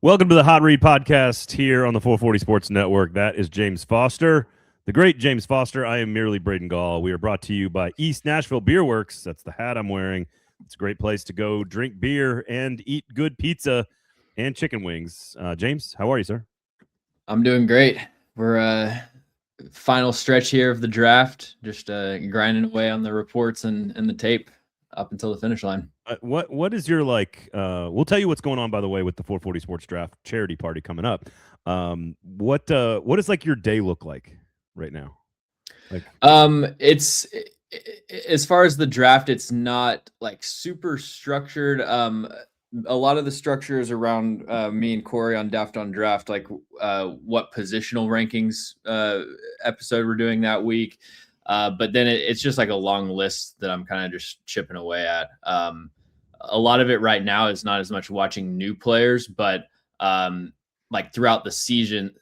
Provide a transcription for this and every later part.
Welcome to the Hot Read Podcast here on the 440 Sports Network. That is James Foster, the great James Foster. I am merely Braden Gall. We are brought to you by East Nashville Beer Works. That's the hat I'm wearing. It's a great place to go drink beer and eat good pizza and chicken wings. James, how are you, sir? I'm doing great. We're final stretch here of the draft, just grinding away on the reports and the tape up until the finish line. What is your we'll tell you what's going on, by the way, with the 440 Sports Draft charity party coming up. What does like your day look like right now? It's as far as the draft, it's not like super structured. A lot of the structure is around me and Corey on Daft on Draft, like what positional rankings episode we're doing that week. But then it's just like a long list that I'm kind of just chipping away at. A lot of it right now is not as much watching new players, but like throughout the season,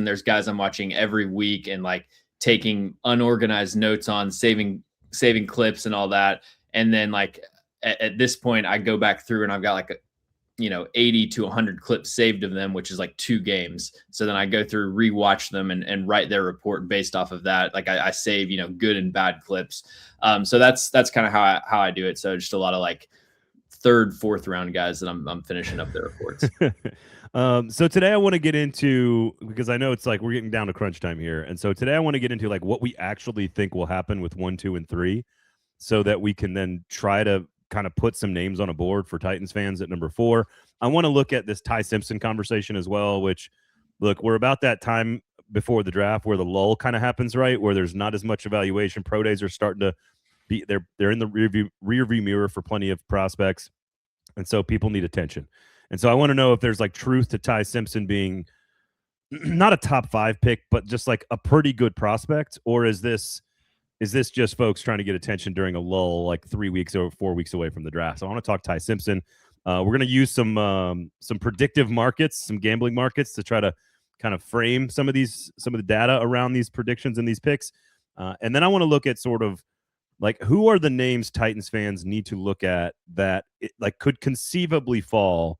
there's guys I'm watching every week and like taking unorganized notes on, saving clips and all that. And then like at this point, I go back through and I've got like 80 to 100 clips saved of them, which is like 2 games. So then I go through, rewatch them and write their report based off of that. Like I save, good and bad clips. So that's kind of how I do it. So just a lot of like 3rd, 4th round guys that I'm finishing up their reports. So today I want to get into, because I know it's like we're getting down to crunch time here. And so today I want to get into like what we actually think will happen with 1, 2, and 3 so that we can then try to kind of put some names on a board for Titans fans at number 4. I want to look at this Ty Simpson conversation as well, which, look, we're about that time before the draft where the lull kind of happens, right? Where there's not as much evaluation. Pro days are starting to be, they're in the rear view mirror for plenty of prospects. And so people need attention. And so I want to know if there's like truth to Ty Simpson being not a top 5 pick, but just like a pretty good prospect, or is this just folks trying to get attention during a lull, like 3 weeks or 4 weeks away from the draft? So I want to talk Ty Simpson. We're going to use some predictive markets, some gambling markets to try to kind of frame some of the data around these predictions and these picks. And then I want to look at sort of like who are the names Titans fans need to look at that could conceivably fall,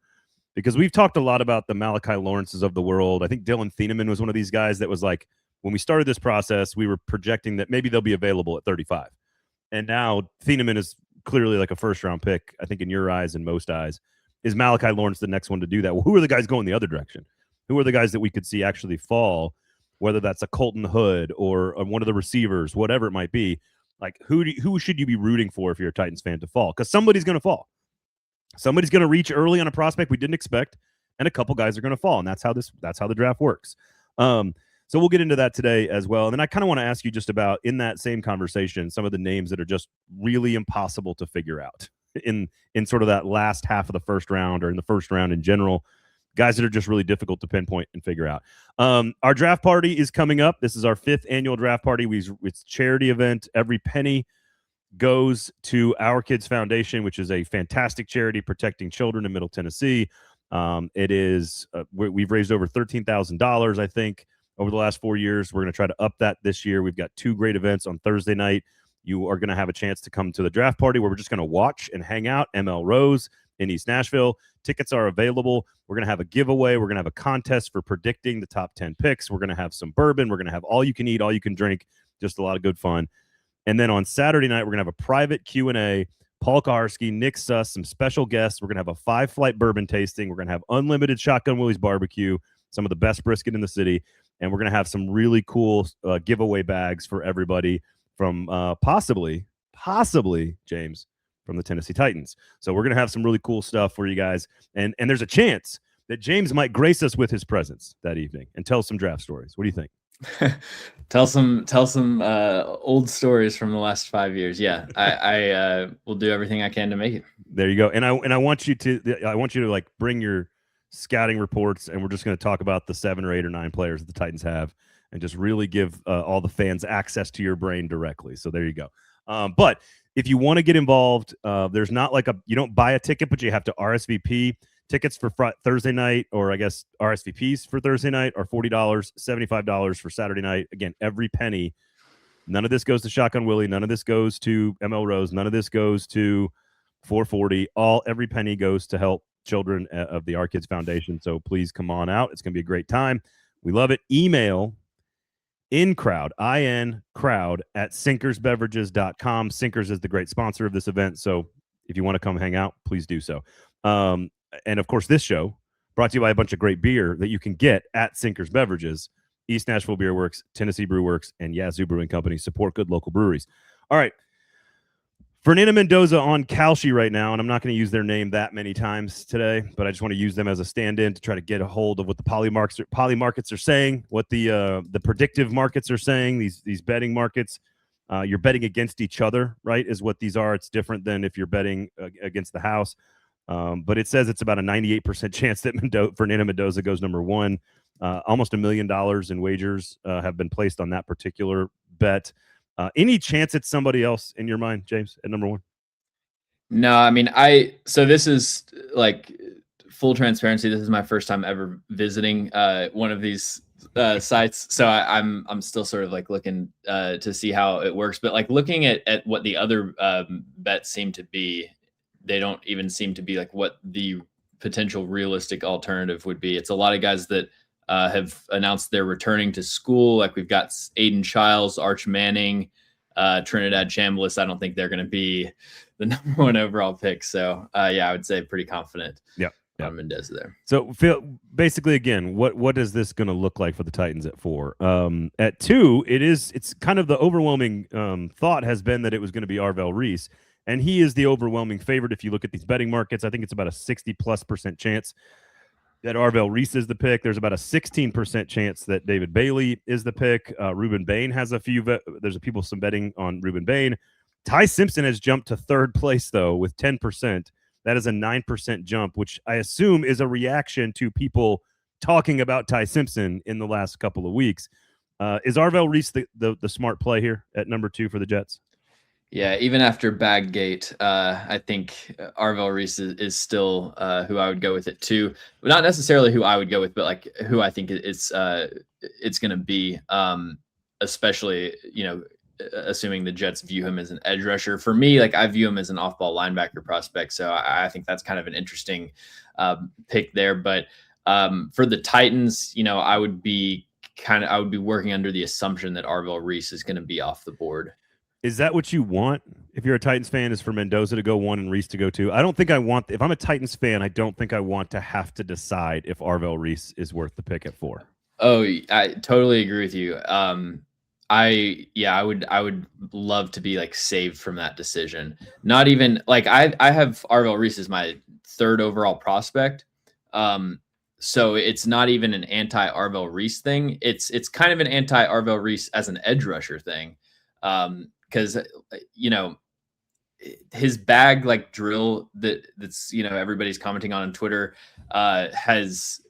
because we've talked a lot about the Malachi Lawrences of the world. I think Dylan Thieneman was one of these guys that was like, when we started this process, we were projecting that maybe they'll be available at 35. And now Thieneman is clearly like a first-round pick, I think in your eyes and most eyes. Is Malachi Lawrence the next one to do that? Well, who are the guys going the other direction? Who are the guys that we could see actually fall, whether that's a Colton Hood or one of the receivers, whatever it might be? Like, who should you be rooting for if you're a Titans fan to fall? Because somebody's going to fall. Somebody's going to reach early on a prospect we didn't expect, and a couple guys are going to fall, and that's how the draft works. So we'll get into that today as well. And then I kind of want to ask you just about, in that same conversation, some of the names that are just really impossible to figure out in sort of that last half of the first round, or in the first round in general, guys that are just really difficult to pinpoint and figure out. Our draft party is coming up. This is our 5th annual draft party. It's a charity event. Every penny goes to Our Kids Foundation, which is a fantastic charity protecting children in Middle Tennessee. It is we've raised over $13,000, I think, over the last 4 years. We're going to try to up that this year. We've got 2 great events on Thursday night. You are going to have a chance to come to the draft party where we're just going to watch and hang out. ML Rose in East Nashville. Tickets are available. We're going to have a giveaway. We're going to have a contest for predicting the top 10 picks. We're going to have some bourbon. We're going to have all you can eat, all you can drink, just a lot of good fun. And then on Saturday night, we're going to have a private Q&A. Paul Kaharski, Nick Suss, some special guests. We're going to have a 5-flight bourbon tasting. We're going to have unlimited Shotgun Willie's barbecue, some of the best brisket in the city. And we're going to have some really cool giveaway bags for everybody from possibly, James, from the Tennessee Titans. So we're going to have some really cool stuff for you guys. And there's a chance that James might grace us with his presence that evening and tell some draft stories. What do you think? Tell some old stories from the last 5 years. Yeah, I will do everything I can to make it. There you go. And I want you to like bring your scouting reports, and we're just going to talk about the 7 or 8 or 9 players that the Titans have, and just really give all the fans access to your brain directly. So there you go. But if you want to get involved, there's not like you don't buy a ticket, but you have to RSVP. Tickets for Thursday night, or I guess RSVPs for Thursday night, are $40, $75 for Saturday night. Again, every penny. None of this goes to Shotgun Willie. None of this goes to ML Rose. None of this goes to 440. Every penny goes to help children of the Our Kids Foundation. So please come on out. It's going to be a great time. We love it. Email InCrowd, IN crowd at sinkersbeverages.com. Sinkers is the great sponsor of this event. So if you want to come hang out, please do so. And of course, this show brought to you by a bunch of great beer that you can get at Sinkers Beverages, East Nashville Beer Works, Tennessee Brew Works, and Yazoo Brewing Company. Support good local breweries. All right. Fernando Mendoza on Kalshi right now, and I'm not going to use their name that many times today, but I just want to use them as a stand-in to try to get a hold of what the poly markets are saying, what the predictive markets are saying, these betting markets. You're betting against each other, right, is what these are. It's different than if you're betting against the house. But it says it's about a 98% chance that Fernando Mendoza goes number one. Almost $1 million in wagers have been placed on that particular bet. Any chance it's somebody else in your mind, James, at number one? No, I mean, so this is like full transparency. This is my first time ever visiting one of these sites. So I'm still sort of like looking to see how it works. But like looking at what the other bets seem to be, they don't even seem to be like what the potential realistic alternative would be. It's a lot of guys that have announced they're returning to school. Like we've got Aiden Childs, Arch Manning, Trinidad Chambliss. I don't think they're going to be the number one overall pick. So yeah, I would say pretty confident. Yeah. On Mendoza there. So basically, again, what is this going to look like for the Titans at 4? At 2, it's kind of the overwhelming thought has been that it was going to be Arvell Reese, and he is the overwhelming favorite. If you look at these betting markets, I think it's about a 60+% chance that Arvell Reese is the pick. There's about a 16% chance that David Bailey is the pick. Ruben Bain has there's some betting on Ruben Bain. Ty Simpson has jumped to 3rd place, though, with 10%. That is a 9% jump, which I assume is a reaction to people talking about Ty Simpson in the last couple of weeks. Is Arvell Reese the smart play here at number 2 for the Jets? Yeah, even after Baggate, I think Arvell Reese is still who I would go with it too. Not necessarily who I would go with, but like who I think it's going to be, especially, assuming the Jets view him as an edge rusher. For me, like I view him as an off-ball linebacker prospect, so I think that's kind of an interesting pick there. But for the Titans, I would be working under the assumption that Arvell Reese is going to be off the board. Is that what you want? If you're a Titans fan, is for Mendoza to go 1 and Reese to go 2? I don't think I want. If I'm a Titans fan, I don't think I want to have to decide if Arvell Reese is worth the pick at 4. Oh, I totally agree with you. I would love to be like saved from that decision. Not even like I have Arvell Reese as my 3rd overall prospect. So it's not even an anti-Arvell Reese thing. It's kind of an anti-Arvell Reese as an edge rusher thing. Because his bag like drill that's everybody's commenting on Twitter has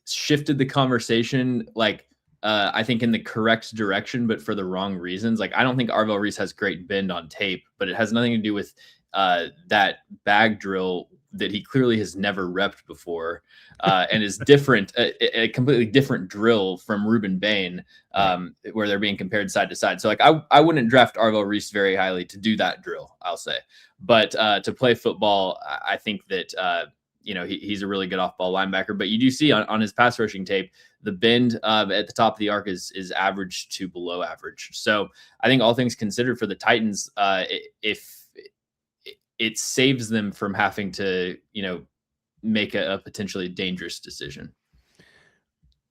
shifted the conversation like I think in the correct direction, but for the wrong reasons. Like I don't think Arvell Reese has great bend on tape, but it has nothing to do with that bag drill that he clearly has never repped before and is different, a completely different drill from Ruben Bain, where they're being compared side to side. So like I wouldn't draft Arvell Reese very highly to do that drill, I'll say. But to play football, I think that he's a really good off-ball linebacker. But you do see on his pass rushing tape, the bend at the top of the arc is average to below average. So I think all things considered for the Titans, if it saves them from having to, make a potentially dangerous decision.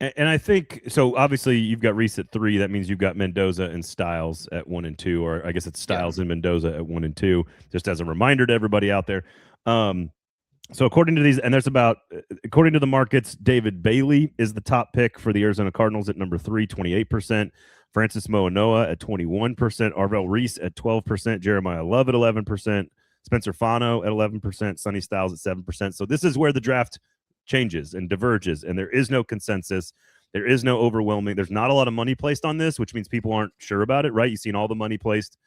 And I think so. Obviously, you've got Reese at 3. That means you've got Mendoza and Styles at 1 and 2, or I guess it's Styles and Mendoza at 1 and 2. Just as a reminder to everybody out there. So according to these, and according to the markets, David Bailey is the top pick for the Arizona Cardinals at number 3, 28%. Francis Moanoa at 21%. Arvell Reese at 12%. Jeremiah Love at 11%. Spencer Fano at 11%, Sonny Styles at 7%. So this is where the draft changes and diverges, and there is no consensus. There is no overwhelming. There's not a lot of money placed on this, which means people aren't sure about it, right? You've seen all the money placed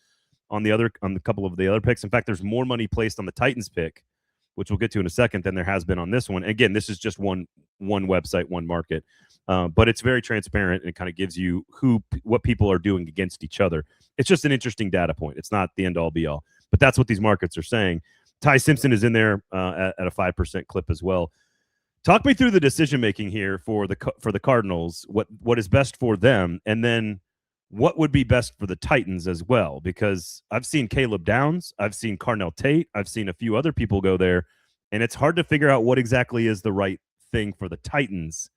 on the couple of the other picks. In fact, there's more money placed on the Titans pick, which we'll get to in a second, than there has been on this one. Again, this is just one website, one market, but it's very transparent and it kind of gives you what people are doing against each other. It's just an interesting data point. It's not the end all be all. But that's what these markets are saying. Ty Simpson is in there at a 5% clip as well. Talk me through the decision making here for the Cardinals. What is best for them, and then what would be best for the Titans as well? Because I've seen Caleb Downs, I've seen Carnell Tate, I've seen a few other people go there, and it's hard to figure out what exactly is the right thing for the Titans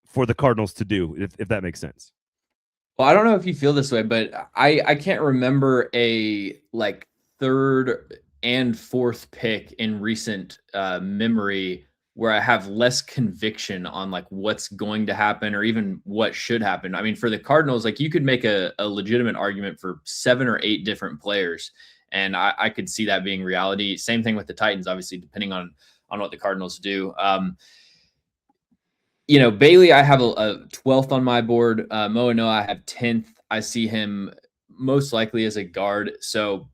for the Cardinals to do, if that makes sense. Well, I don't know if you feel this way, but I can't remember a like third and fourth pick in recent memory where I have less conviction on like what's going to happen or even what should happen. I mean, for the Cardinals, like you could make a legitimate argument for 7 or 8 different players, and I could see that being reality. Same thing with the Titans, obviously, depending on what the Cardinals do. Bailey, I have a 12th on my board. Moa Noa, I have 10th. I see him most likely as a guard. So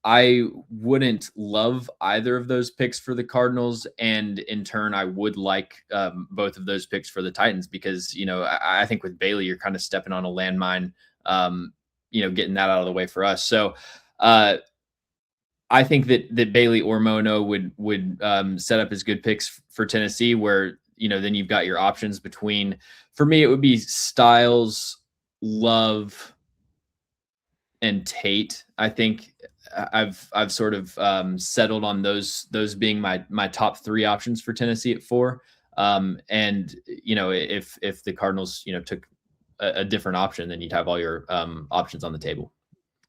I wouldn't love either of those picks for the Cardinals. And in turn, I would like both of those picks for the Titans because, I think with Bailey, you're kind of stepping on a landmine, getting that out of the way for us. So I think that Bailey or Mono would set up as good picks for Tennessee where, then you've got your options between, for me, it would be Styles, Love, and Tate. I think I've sort of settled on those being my top 3 options for Tennessee at 4. And if the Cardinals took a different option, then you'd have all your options on the table.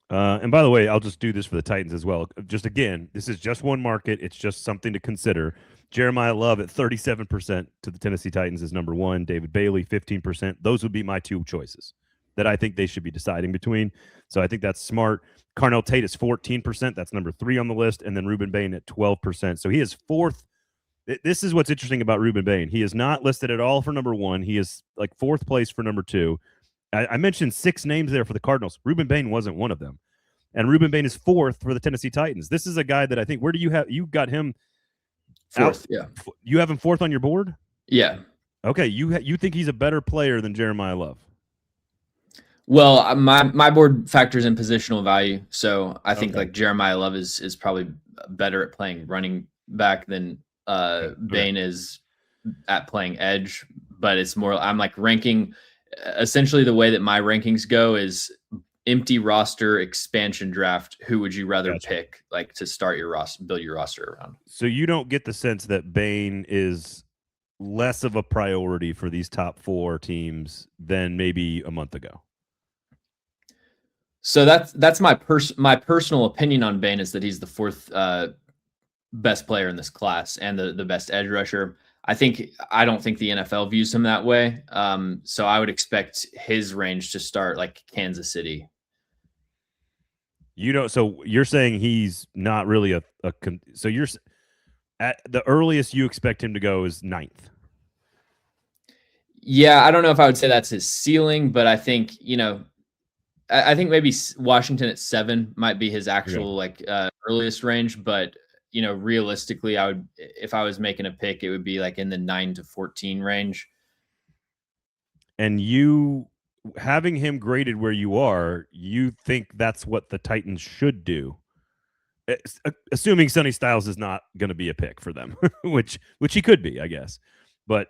And by the way, I'll just do this for the Titans as well. Just again, this is just one market. It's just something to consider. Jeremiah Love at 37% to the Tennessee Titans is number 1. David Bailey, 15%. Those would be my 2 choices that I think they should be deciding between. So I think that's smart. Carnell Tate is 14%. That's number 3 on the list. And then Ruben Bain at 12%. So he is 4th. This is what's interesting about Ruben Bain. He is not listed at all for number 1. He is like 4th place for number 2. I mentioned 6 names there for the Cardinals. Ruben Bain wasn't one of them. And Ruben Bain is 4th for the Tennessee Titans. This is a guy that I think, where do you have, you got him 4th, yeah. You have him 4th on your board? Yeah. Okay, you think he's a better player than Jeremiah Love? Well, my board factors in positional value, so I think like Jeremiah Love is probably better at playing running back than Bain is at playing edge. But it's more, I'm like ranking. Essentially, the way that my rankings go is empty roster, expansion draft. Who would you rather pick, like to start your roster, build your roster around? So you don't get the sense that Bain is less of a priority for these top 4 teams than maybe a month ago. So that's my personal opinion on Bain is that he's the 4th best player in this class and the best edge rusher. I don't think the NFL views him that way. So I would expect his range to start like Kansas City. So you're saying he's not really so you're at the earliest you expect him to go is 9th. Yeah, I don't know if I would say that's his ceiling, but I think, I think maybe Washington at 7 might be his actual earliest range, but realistically, I would, if I was making a pick, it would be like in the 9 to 14 range. And you having him graded where you are, you think that's what the Titans should do, assuming Sonny Styles is not going to be a pick for them, which he could be, I guess. But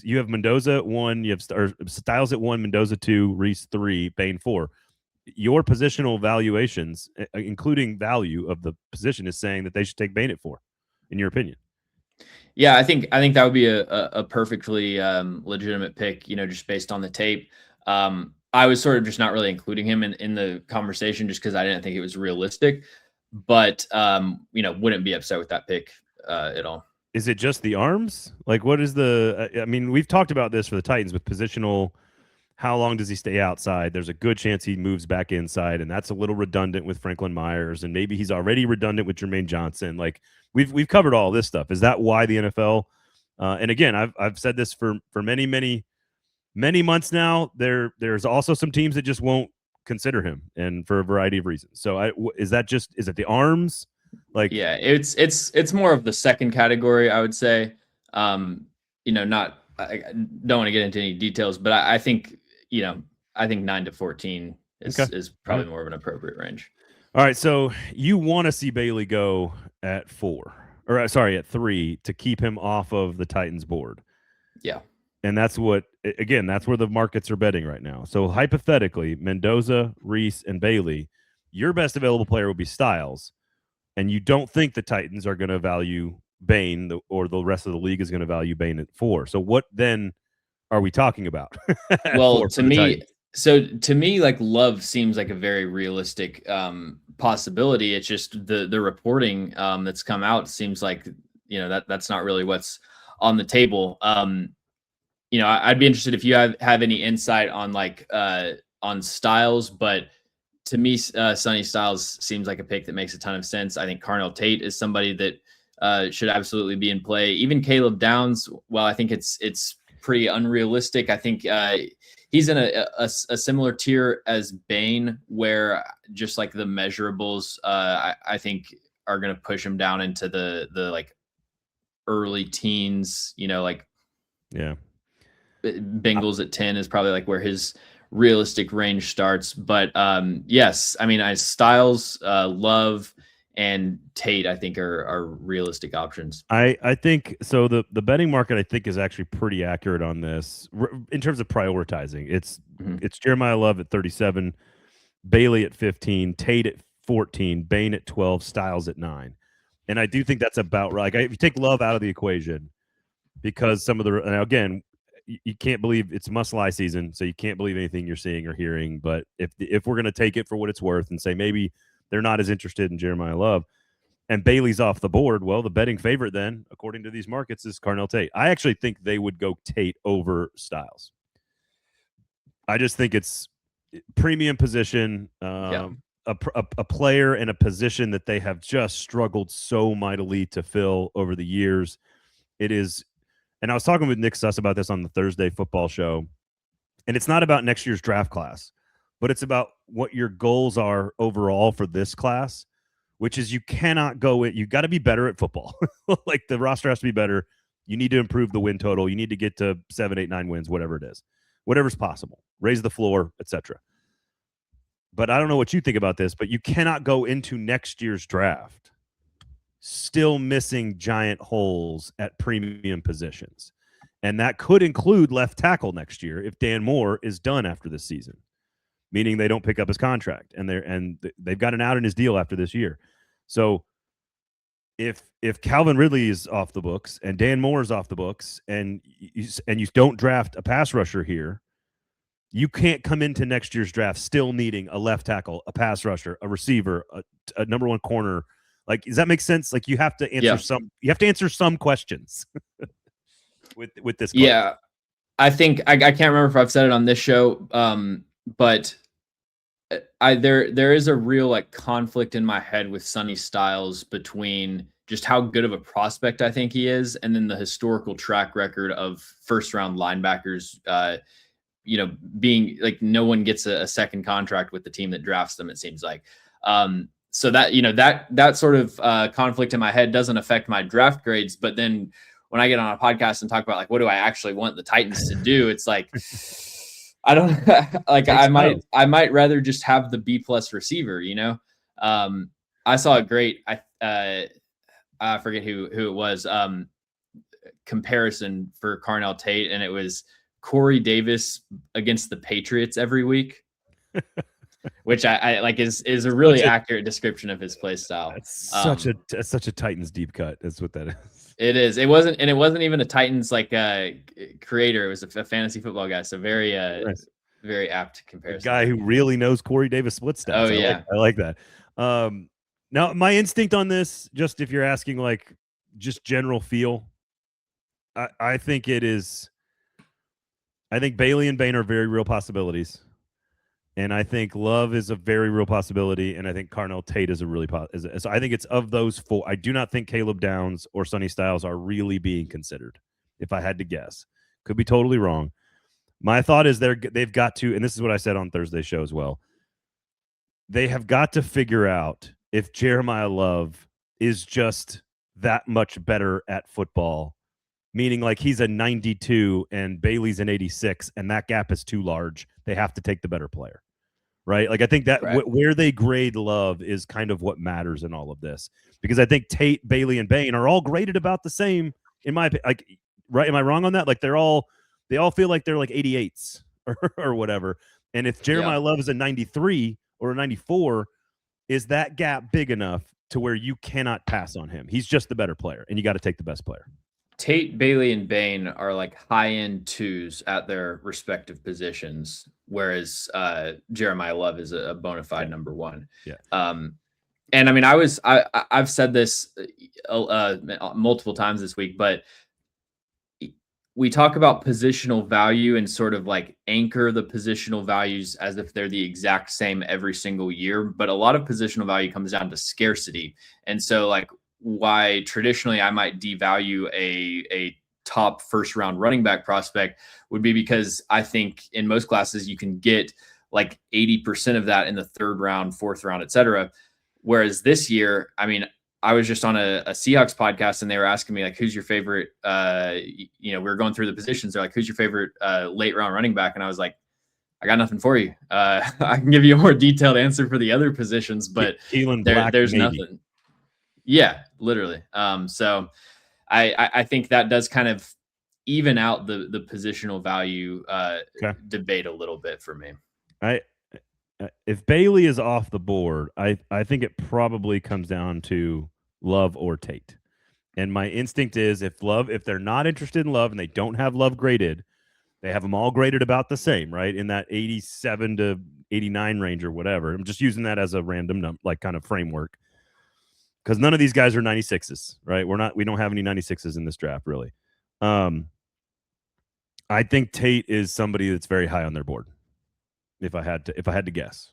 you have Mendoza at 1, you have Styles at 1, Mendoza 2, Reese 3, Bain 4. Your positional valuations, including value of the position, is saying that they should take Bain at 4, in your opinion. Yeah, I think that would be a perfectly legitimate pick, just based on the tape. I was sort of just not really including him in the conversation just because I didn't think it was realistic, but wouldn't be upset with that pick at all. Is it just the arms? Like, what is I mean, we've talked about this for the Titans with positional. How long does he stay outside? There's a good chance he moves back inside, and that's a little redundant with Franklin Myers, and maybe he's already redundant with Jermaine Johnson. Like, we've covered all this stuff. Is that why the NFL? And again, I've said this for many months now. There's also some teams that just won't consider him, and for a variety of reasons. So is it the arms? Like, yeah, it's more of the second category, I would say. Not, I don't want to get into any details, but I think 9 to 14 is probably more of an appropriate range. All right, so you want to see Bailey go at 4, or sorry, at 3 to keep him off of the Titans board. Yeah. And that's what, again, that's where the markets are betting right now. So hypothetically, Mendoza, Reese, and Bailey, your best available player would be Styles, and you don't think the Titans are going to value Bain, or the rest of the league is going to value Bain at 4. So what then are we talking about at Well, 4 to for the me, Titans? to me, like Love seems like a very realistic possibility. It's just the reporting that's come out seems like that's not really what's on the table. I'd be interested if you have any insight on on Styles, but to me, Sonny Styles seems like a pick that makes a ton of sense. I think Carnell Tate is somebody that should absolutely be in play. Even Caleb Downs, well, I think it's pretty unrealistic. I think he's in a similar tier as Bain, where just like the measurables, I think are going to push him down into the like early teens. Yeah. Bengals at 10 is probably like where his realistic range starts. But yes, I mean, Styles, Love, and Tate, I think are realistic options. I think so. The betting market, I think, is actually pretty accurate on this in terms of prioritizing. It's Jeremiah Love at 37, Bailey at 15, Tate at 14, Bain at 12, Styles at 9. And I do think that's about right. Like, if you take Love out of the equation, because some of the, and again, you can't believe it's must-lie season, so you can't believe anything you're seeing or hearing. But if we're going to take it for what it's worth and say maybe they're not as interested in Jeremiah Love and Bailey's off the board, well, the betting favorite then, according to these markets, is Carnell Tate. I actually think they would go Tate over Styles. I just think it's premium position, a player in a position that they have just struggled so mightily to fill over the years. It is, and I was talking with Nick Suss about this on the Thursday football show, and it's not about next year's draft class, but it's about what your goals are overall for this class, which is you cannot go in. You got to be better at football. Like, the roster has to be better. You need to improve the win total. You need to get to 7, 8, 9 wins, whatever it is, whatever's possible. Raise the floor, etc. But I don't know what you think about this, but you cannot go into next year's draft still missing giant holes at premium positions. And that could include left tackle next year if Dan Moore is done after this season, meaning they don't pick up his contract, and they've got an out in his deal after this year. So if Calvin Ridley is off the books and Dan Moore is off the books, and you don't draft a pass rusher here, you can't come into next year's draft still needing a left tackle, a pass rusher, a receiver, a number one corner. Like, does that make sense? Like, you have to answer some questions with this class. Yeah, I think I can't remember if I've said it on this show, but there is a real like conflict in my head with Sonny Styles between just how good of a prospect I think he is, and then the historical track record of first round linebackers. Being like, no one gets a second contract with the team that drafts them, it seems like. So that that sort of conflict in my head doesn't affect my draft grades. But then when I get on a podcast and talk about like, what do I actually want the Titans to do? It's like, I don't like, I might rather just have the B+ receiver, I saw a great, I forget who it was, comparison for Carnell Tate. And it was Corey Davis against the Patriots every week, which I like is a really accurate description of his play style. It's such a Titans deep cut. That's what that is. It is. It wasn't even a Titans like creator. It was a fantasy football guy. So very Nice. very apt comparison. A guy who really knows Corey Davis split stats. Oh yeah, I like that. Now my instinct on this, just if you're asking like just general feel, I think it is. I think Bailey and Bain are very real possibilities. And I think Love is a very real possibility. And I think Carnell Tate is a really so I think it's of those 4. I do not think Caleb Downs or Sonny Styles are really being considered, if I had to guess. Could be totally wrong. My thought is they've got to, and this is what I said on Thursday's show as well, they have got to figure out if Jeremiah Love is just that much better at football, meaning like he's a 92 and Bailey's an 86, and that gap is too large. They have to take the better player. right? Like I think that Right. where they grade Love is kind of what matters in all of this, because I think Tate, Bailey, and Bain are all graded about the same in my like. Right? Am I wrong on that? Like they all feel like they're like 88s or whatever. And if Jeremiah Love is a 93 or a 94, is that gap big enough to where you cannot pass on him? He's just the better player, and you got to take the best player. Tate, Bailey, and Bain are like high-end twos at their respective positions, whereas Jeremiah Love is a bona fide number one. Yeah. And I mean, I've said this multiple times this week, but we talk about positional value and sort of like anchor the positional values as if they're the exact same every single year. But a lot of positional value comes down to scarcity. And so like why traditionally I might devalue a top first round running back prospect would be because I think in most classes you can get like 80% of that in the third round, fourth round, et cetera. Whereas this year, I mean, I was just on a Seahawks podcast and they were asking me like, who's your favorite, we were going through the positions. They're like, who's your favorite late round running back? And I was like, I got nothing for you. I can give you a more detailed answer for the other positions, but there's nothing. Yeah, literally. So I think that does kind of even out the positional value debate a little bit for me. If Bailey is off the board, I think it probably comes down to Love or Tate. And my instinct is if they're not interested in Love and they don't have Love graded, they have them all graded about the same, right? In that 87 to 89 range or whatever. I'm just using that as a random kind of framework. Because none of these guys are 96s, right? We don't have any 96s in this draft, really. I think Tate is somebody that's very high on their board. If I had to guess,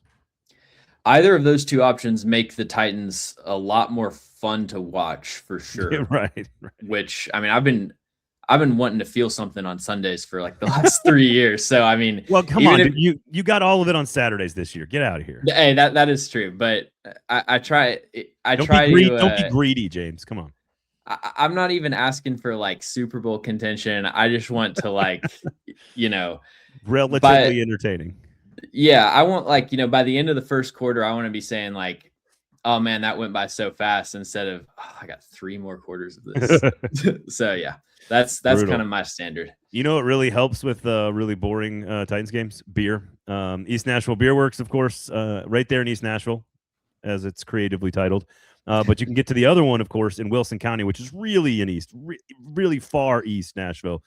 either of those two options make the Titans a lot more fun to watch for sure. Yeah, right. Which I mean, I've been wanting to feel something on Sundays for like the last 3 years. So I mean, well, come on, you got all of it on Saturdays this year. Get out of here. Hey, that is true, but I try. Don't be greedy, James. Come on. I'm not even asking for like Super Bowl contention. I just want to like, relatively entertaining. Yeah, I want like, by the end of the first quarter, I want to be saying like, oh man, that went by so fast instead of I got 3 more quarters of this. So yeah, that's kind of my standard. You know what really helps with really boring Titans games? Beer. East Nashville Beer Works, of course, right there in East Nashville, as it's creatively titled. But you can get to the other one, of course, in Wilson County, which is really in really far east Nashville.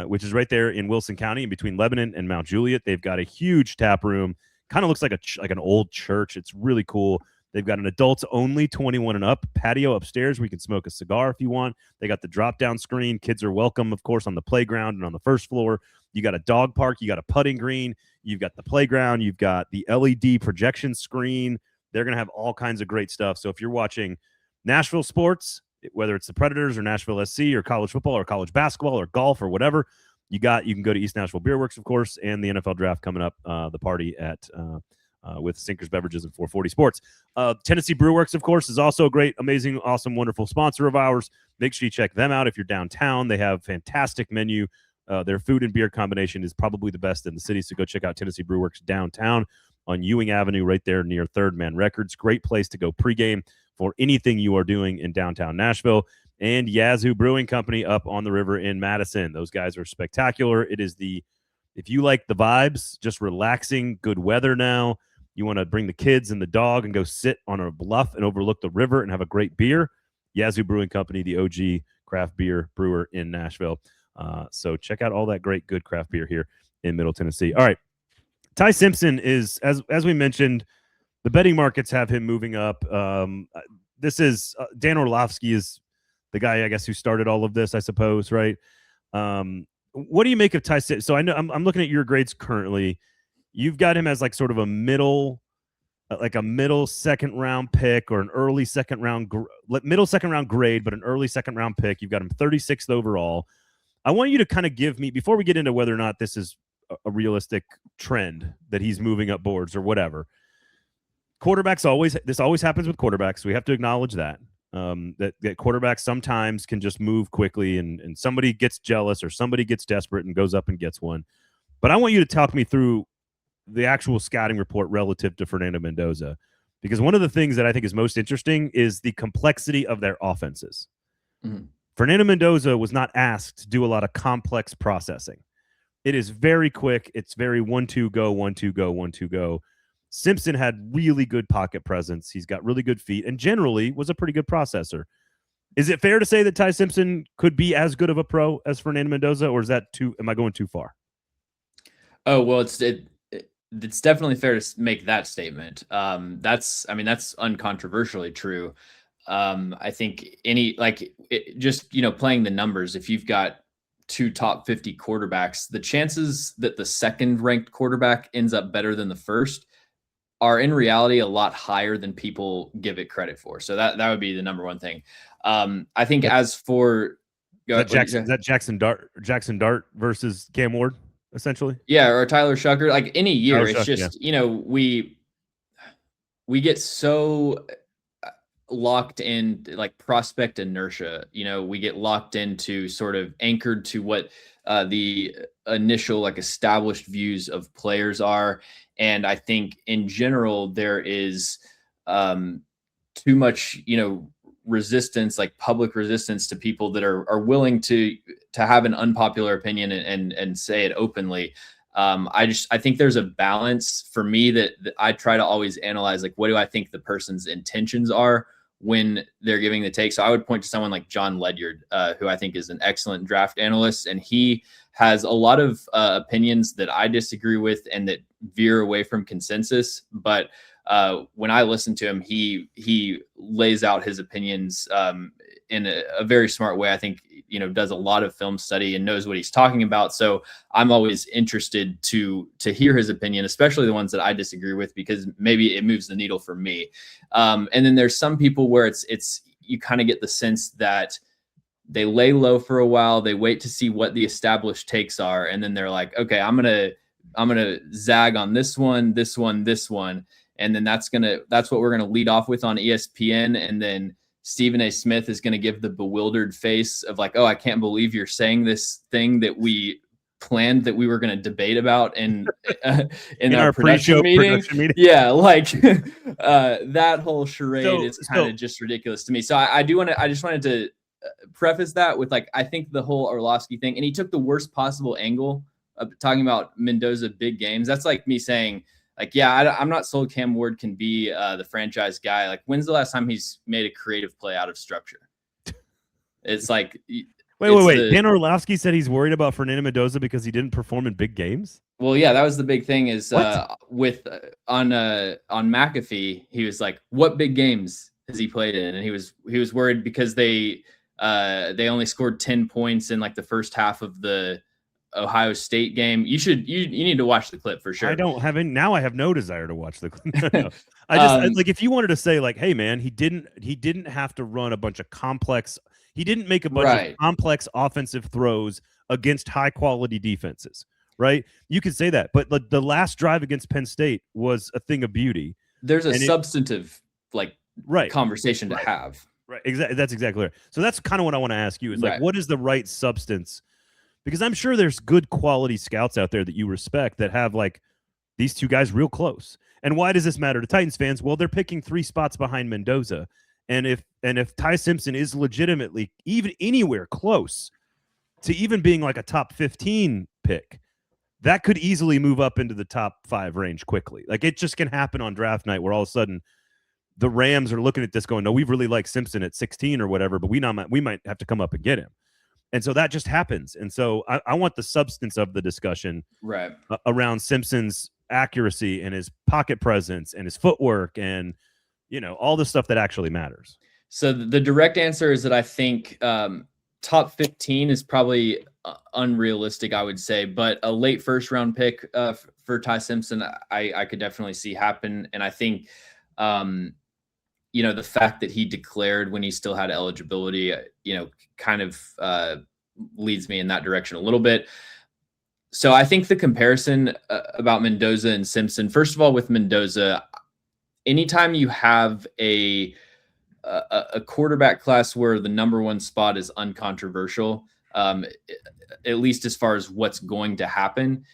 Which is right there in Wilson County in between Lebanon and Mount Juliet. They've got a huge tap room. Kind of looks like an old church. It's really cool. They've got an adults only 21 and up patio upstairs where you can smoke a cigar if you want. They got the drop down screen. Kids are welcome, of course, on the playground and on the first floor. You got a dog park. You got a putting green. You've got the playground. You've got the LED projection screen. They're going to have all kinds of great stuff. So if you're watching Nashville sports, whether it's the Predators or Nashville SC or college football or college basketball or golf or whatever, you can go to East Nashville Beer Works, of course, and the NFL draft coming up, the party at with Sinkers Beverages and 440 Sports. Tennessee Brew Works, of course, is also a great, amazing, awesome, wonderful sponsor of ours. Make sure you check them out if you're downtown. They have fantastic menu. Their food and beer combination is probably the best in the city, so go check out Tennessee Brew Works downtown on Ewing Avenue right there near Third Man Records. Great place to go pregame for anything you are doing in downtown Nashville. And Yazoo Brewing Company up on the river in Madison. Those guys are spectacular. It is if you like the vibes, just relaxing, good weather now, you want to bring the kids and the dog and go sit on a bluff and overlook the river and have a great beer, Yazoo Brewing Company, the OG craft beer brewer in Nashville. So check out all that great, good craft beer here in Middle Tennessee. All right. Ty Simpson is, as we mentioned, the betting markets have him moving up. This is Dan Orlovsky is the guy, I guess, who started all of this, I suppose, right? What do you make of Ty Simpson? So I know I'm looking at your grades currently. You've got him as like sort of a middle second round pick or an early second round, middle second round grade, but an early second round pick. You've got him 36th overall. I want you to kind of give me, before we get into whether or not this is a realistic trend that he's moving up boards or whatever. Quarterbacks this always happens with quarterbacks. We have to acknowledge that that quarterbacks sometimes can just move quickly and somebody gets jealous or somebody gets desperate and goes up and gets one. But I want you to talk me through the actual scouting report relative to Fernando Mendoza, because one of the things that I think is most interesting is the complexity of their offenses. Mm-hmm. Fernando Mendoza was not asked to do a lot of complex processing. It is very quick. It's very 1-2 go, 1-2 go, 1-2 go. Simpson had really good pocket presence. He's got really good feet and generally was a pretty good processor. Is it fair to say that Ty Simpson could be as good of a pro as Fernando Mendoza, or is that am I going too far? Oh, well, it's definitely fair to make that statement. That's uncontroversially true. I think just playing the numbers, if you've got 2 top 50 quarterbacks, the chances that the second ranked quarterback ends up better than the first are in reality a lot higher than people give it credit for. So that would be the number one thing. I think as for Jackson Dart versus Cam Ward, essentially. Yeah, or Tyler Shucker. Like any year, it's just we get so locked in like prospect inertia. We get locked into sort of anchored to what the initial like established views of players are. And I think in general, there is too much, resistance, like public resistance to people that are willing to have an unpopular opinion and say it openly. I think there's a balance for me that I try to always analyze, like, what do I think the person's intentions are when they're giving the take. So I would point to someone like John Ledyard, who I think is an excellent draft analyst, and he has a lot of opinions that I disagree with and that veer away from consensus. But when I listen to him, he lays out his opinions in a very smart way. I think, does a lot of film study and knows what he's talking about. So I'm always interested to hear his opinion, especially the ones that I disagree with, because maybe it moves the needle for me. And then there's some people where it's you kind of get the sense that they lay low for a while, they wait to see what the established takes are, and then they're like, okay, I'm gonna zag on this one, and then that's what we're gonna lead off with on ESPN, and then Stephen A. Smith is gonna give the bewildered face of like, oh, I can't believe you're saying this thing that we planned that we were going to debate about in our production meeting. Yeah, like that whole charade is kind of just ridiculous to me. So I just wanted to preface that with, like, I think the whole Orlovsky thing, and he took the worst possible angle of talking about Mendoza big games. That's like me saying, like, yeah, I'm not sold Cam Ward can be the franchise guy. Like, when's the last time he's made a creative play out of structure? It's like, wait. Dan Orlovsky said he's worried about Fernando Mendoza because he didn't perform in big games. Well, yeah, that was the big thing is on McAfee, he was like, what big games has he played in? And he was worried because they only scored 10 points in like the first half of the Ohio State game. You need to watch the clip for sure. I don't have any, now I have no desire to watch the clip. No. I just like, if you wanted to say like, hey man, he didn't have to run a bunch of complex, he didn't make a bunch of complex offensive throws against high quality defenses, right? You could say that, but the last drive against Penn State was a thing of beauty. There's a substantive conversation to have. Right. Exactly. That's exactly right. So that's kind of what I want to ask you is like, what is the right substance? Because I'm sure there's good quality scouts out there that you respect that have like these two guys real close. And why does this matter to Titans fans? Well, they're picking 3 spots behind Mendoza. And if Ty Simpson is legitimately even anywhere close to even being like a top 15 pick, that could easily move up into the top 5 range quickly. Like, it just can happen on draft night where all of a sudden the Rams are looking at this going, no, we really like Simpson at 16 or whatever, but we might have to come up and get him. And so that just happens. And so I want the substance of the discussion around Simpson's accuracy and his pocket presence and his footwork and, all the stuff that actually matters. So the direct answer is that I think top 15 is probably unrealistic, I would say, but a late first round pick for Ty Simpson, I could definitely see happen. And I think, the fact that he declared when he still had eligibility, kind of leads me in that direction a little bit. So I think the comparison about Mendoza and Simpson, first of all, with Mendoza, anytime you have a quarterback class where the number 1 spot is uncontroversial, at least as far as what's going to happen,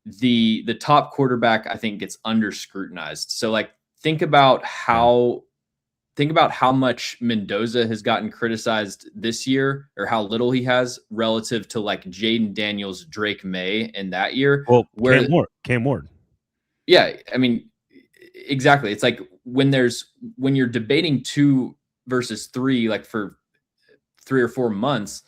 the top quarterback, I think, gets under scrutinized. So like think about how much Mendoza has gotten criticized this year, or how little he has relative to like Jaden Daniels, Drake May in that year. Well, Cam Ward. Yeah, I mean, exactly. It's like when you're debating 2 versus 3, like for 3 or 4 months,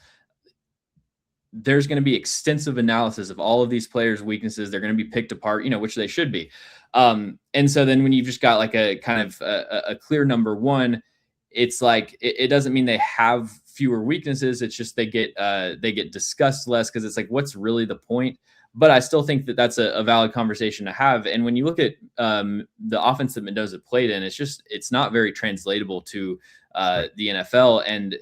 there's going to be extensive analysis of all of these players' weaknesses. They're going to be picked apart, which they should be. And so then when you've just got like a kind of a clear number one, it's like it doesn't mean they have fewer weaknesses. It's just they get discussed less, because it's like, what's really the point? But I still think that that's a valid conversation to have. And when you look at the offense that Mendoza played in, it's not very translatable to the NFL. And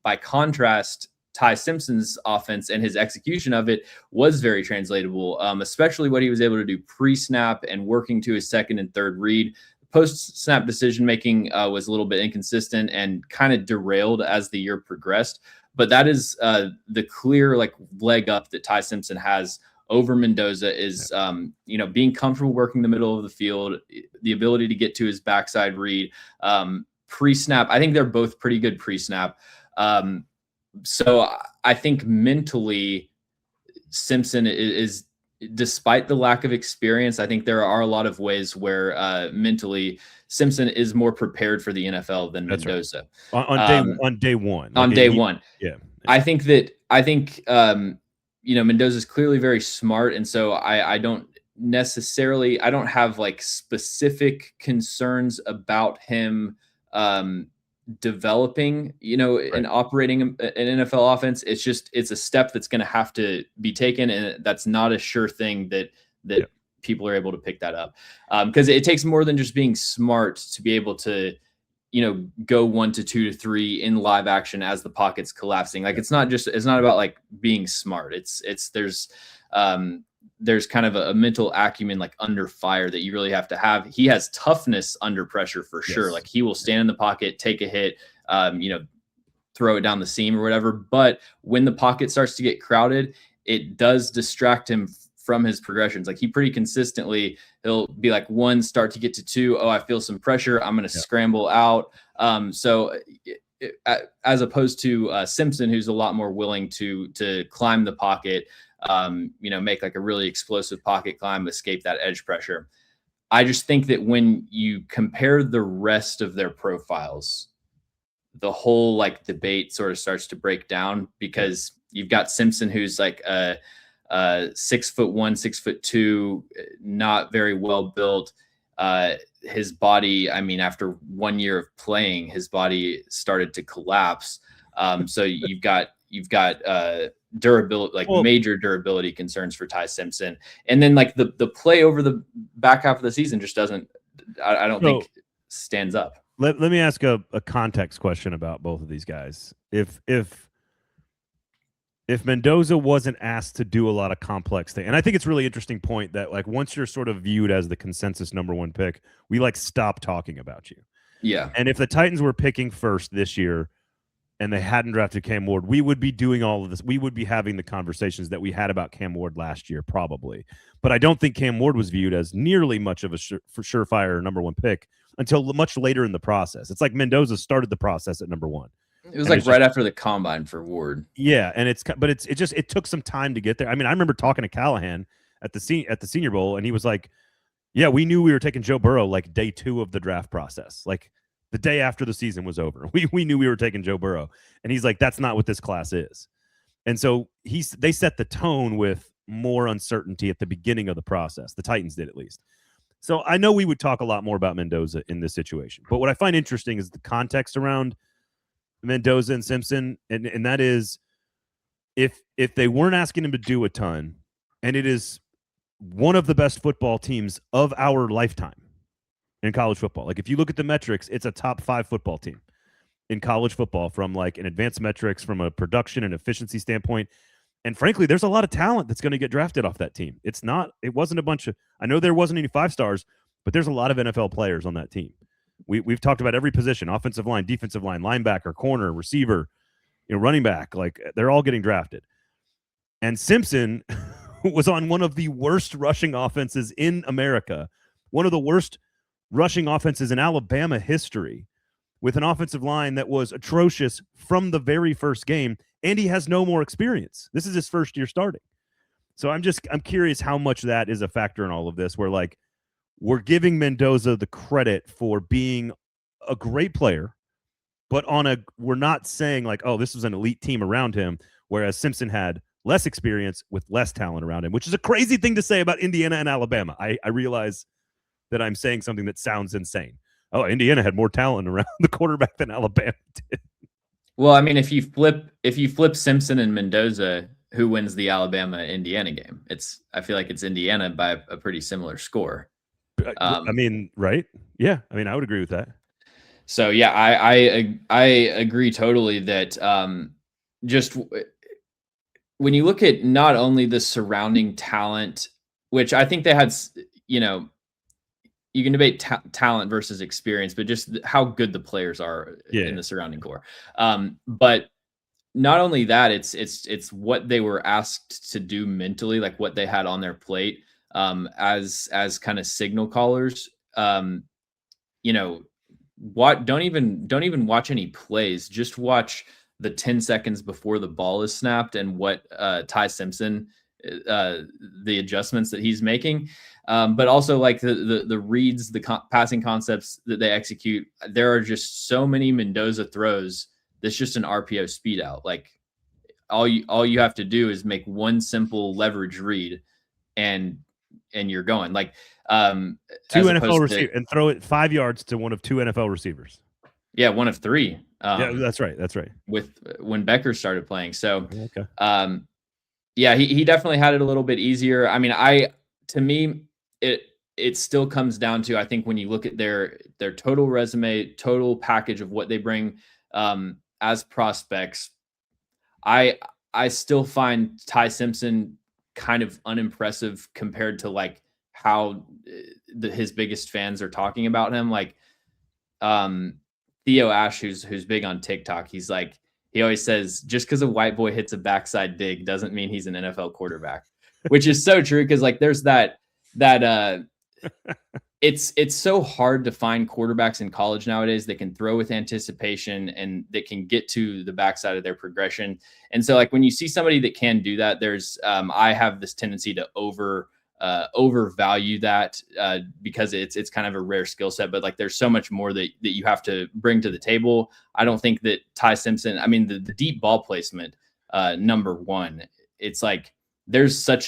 by contrast, Ty Simpson's offense and his execution of it was very translatable, especially what he was able to do pre-snap and working to his second and third read. Post-snap decision-making was a little bit inconsistent and kind of derailed as the year progressed. But that is the clear leg up that Ty Simpson has over Mendoza is, being comfortable working the middle of the field, the ability to get to his backside read, pre-snap. I think they're both pretty good pre-snap. So I think mentally, Simpson is, despite the lack of experience, I think there are a lot of ways where mentally Simpson is more prepared for the NFL than Mendoza. Right. On day one. On day one. Yeah. I think Mendoza is clearly very smart. And so I don't have like specific concerns about him developing, and operating an NFL offense. It's a step that's going to have to be taken, and that's not a sure thing that people are able to pick that up, because it takes more than just being smart to be able to go 1 to 2 to 3 in live action as the pocket's collapsing. Like it's not about like being smart. There's kind of a mental acumen like under fire that you really have to have. He has toughness under pressure for sure. Like he will stand in the pocket, take a hit, throw it down the seam or whatever. But when the pocket starts to get crowded, it does distract him from his progressions. Like he pretty consistently, he'll be like 1, start to get to 2. Oh, I feel some pressure. I'm going to scramble out. So as opposed to Simpson, who's a lot more willing to climb the pocket, make like a really explosive pocket climb, escape that edge pressure. I just think that when you compare the rest of their profiles, the whole like debate sort of starts to break down, because you've got Simpson, who's like 6'1", 6'2", not very well built. His body, I mean, after 1 year of playing, his body started to collapse. So you've got durability, major durability concerns for Ty Simpson. And then like the play over the back half of the season just doesn't, I don't think stands up. Let me ask a context question about both of these guys. If Mendoza wasn't asked to do a lot of complex things, and I think it's a really interesting point that like once you're sort of viewed as the consensus number 1 pick, we like stop talking about you. Yeah. And if the Titans were picking first this year and they hadn't drafted Cam Ward, we would be doing all of this. We would be having the conversations that we had about Cam Ward last year, probably. But I don't think Cam Ward was viewed as nearly much of a surefire number 1 pick until much later in the process. It's like Mendoza started the process at number 1. It was like right after the combine for Ward. Yeah, and it took some time to get there. I mean, I remember talking to Callahan at the Senior Bowl, and he was like, "Yeah, we knew we were taking Joe Burrow like day 2 of the draft process, like the day after the season was over. We knew we were taking Joe Burrow." And he's like, "That's not what this class is." And so they set the tone with more uncertainty at the beginning of the process. The Titans did, at least. So I know we would talk a lot more about Mendoza in this situation, but what I find interesting is the context around Mendoza and Simpson, and that is if they weren't asking him to do a ton, and it is one of the best football teams of our lifetime in college football. Like if you look at the metrics, it's a top 5 football team in college football from like an advanced metrics, from a production and efficiency standpoint. And frankly, there's a lot of talent that's going to get drafted off that team. It wasn't a bunch of, I know there wasn't any 5-stars, but there's a lot of NFL players on that team. We've talked about every position: offensive line, defensive line, linebacker, corner, receiver, running back. Like they're all getting drafted. And Simpson was on one of the worst rushing offenses in America, one of the worst rushing offenses in Alabama history, with an offensive line that was atrocious from the very first game, and he has no more experience. This is his first year starting. So I'm curious how much that is a factor in all of this, where like we're giving Mendoza the credit for being a great player, but we're not saying like, oh, this was an elite team around him, whereas Simpson had less experience with less talent around him, which is a crazy thing to say about Indiana and Alabama. I realize that I'm saying something that sounds insane. Oh, Indiana had more talent around the quarterback than Alabama did. Well, I mean, if you flip Simpson and Mendoza, who wins the Alabama-Indiana game? I feel like it's Indiana by a pretty similar score. I mean, right? Yeah, I mean, I would agree with that. So yeah, I agree totally that just when you look at not only the surrounding talent, which I think they had, you know, you can debate talent versus experience, but just how good the players are in the surrounding core. But not only that, it's what they were asked to do mentally, like what they had on their plate as kind of signal callers. You know, don't even watch any plays. Just watch the 10 seconds before the ball is snapped and what Ty Simpson, the adjustments that he's making. But also like the reads, the passing concepts that they execute. There are just so many Mendoza throws that's just an RPO speed out. Like all you have to do is make one simple leverage read and you're going. Like two NFL receivers and throw it 5 yards to one of two NFL receivers. Yeah, one of three. Yeah, that's right. That's right. With when Becker started playing. So okay. Yeah, he definitely had it a little bit easier. I mean, to me, it still comes down to, I think when you look at their total resume, total package of what they bring as prospects, I still find Ty Simpson kind of unimpressive compared to like how his biggest fans are talking about him. Like Theo Ash, who's big on TikTok, he's like, he always says, just because a white boy hits a backside dig doesn't mean he's an NFL quarterback, which is so true. Cause like there's that it's so hard to find quarterbacks in college nowadays that can throw with anticipation and that can get to the backside of their progression. And so like when you see somebody that can do that, there's I have this tendency to overvalue that because it's kind of a rare skill set, but like there's so much more that you have to bring to the table. I don't think that Ty Simpson, I mean the deep ball placement, number one, it's like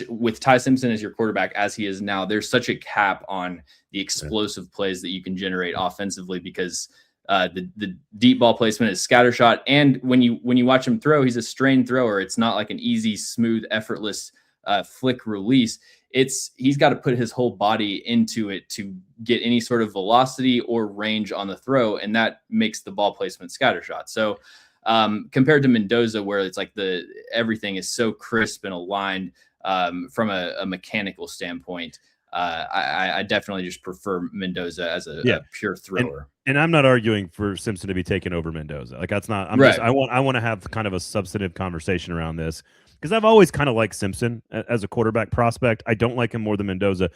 with Ty Simpson as your quarterback as he is now, there's such a cap on the explosive plays that you can generate offensively because the deep ball placement is scattershot, and when you watch him throw, he's a strained thrower. It's not like an easy, smooth, effortless flick release. He's got to put his whole body into it to get any sort of velocity or range on the throw, and that makes the ball placement scattershot. So compared to Mendoza, where it's like everything is so crisp and aligned from a mechanical standpoint, I definitely just prefer Mendoza as a pure thrower. And I'm not arguing for Simpson to be taken over Mendoza. Like that's not. I want to have kind of a substantive conversation around this. Because I've always kind of liked Simpson as a quarterback prospect. I don't like him more than Mendoza.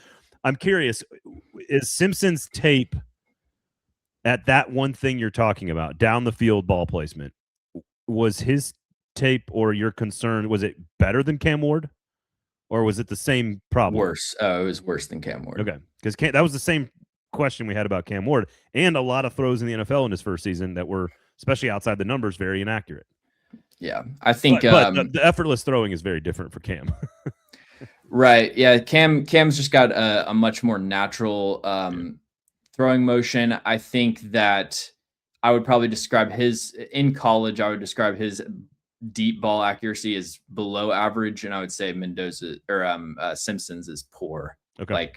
I'm curious, is Simpson's tape at that one thing you're talking about, down the field ball placement, was his tape or your concern, was it better than Cam Ward? Or was it the same problem? Worse. It was worse than Cam Ward. Okay. Because that was the same question we had about Cam Ward. And a lot of throws in the NFL in his first season that were, especially outside the numbers, very inaccurate. Yeah, I think but the effortless throwing is very different for Cam. Right. Yeah, Cam's just got a much more natural throwing motion. I think that I would probably describe in college, I would describe his deep ball accuracy as below average, and I would say Mendoza or Simpson's is poor. Okay.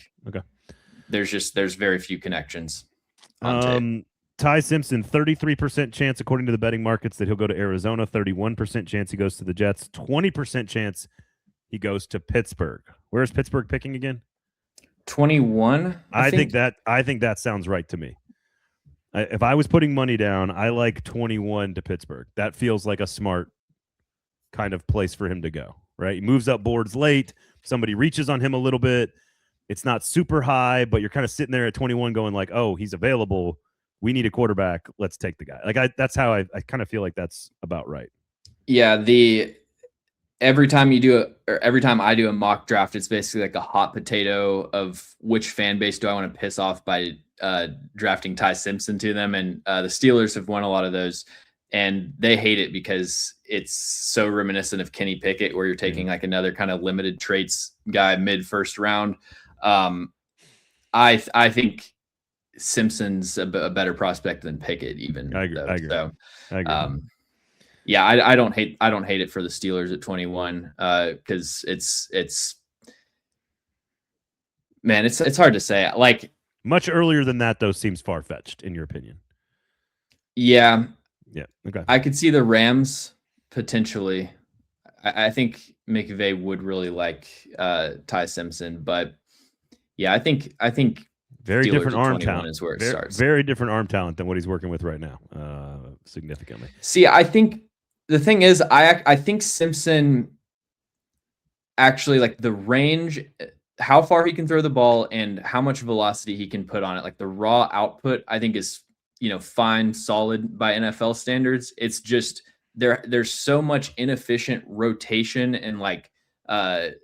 There's very few connections on tape. Ty Simpson, 33% chance according to the betting markets that he'll go to Arizona, 31% chance he goes to the Jets, 20% chance he goes to Pittsburgh. Where's Pittsburgh picking again? 21. I think that sounds right to me. If I was putting money down, I like 21 to Pittsburgh. That feels like a smart kind of place for him to go, right? He moves up boards late. somebody reaches on him a little bit. It's not super high, but you're kind of sitting there at 21 going like, oh, he's available. We need a quarterback. Let's take the guy. Like that's how I kind of feel like that's about right. Yeah, every time I do a mock draft, it's basically like a hot potato of which fan base do I want to piss off by drafting Ty Simpson to them. And the Steelers have won a lot of those, and they hate it because it's so reminiscent of Kenny Pickett, where you're taking like another kind of limited traits guy mid first round. I think Simpson's a better prospect than Pickett, even. I agree. So, I agree. Yeah, I don't hate it for the Steelers at 21 because it's man, it's hard to say. Like much earlier than that, though, seems far fetched in your opinion. Yeah. Okay. I could see the Rams potentially. I think McVay would really like Ty Simpson, but yeah, I think very Steelers different arm 21 talent is where it starts. Very different arm talent than what he's working with right now, significantly. See, I think the thing is, I think Simpson actually, like, the range, how far he can throw the ball and how much velocity he can put on it, like the raw output, I think is, fine, solid by NFL standards. It's just there's so much inefficient rotation and like that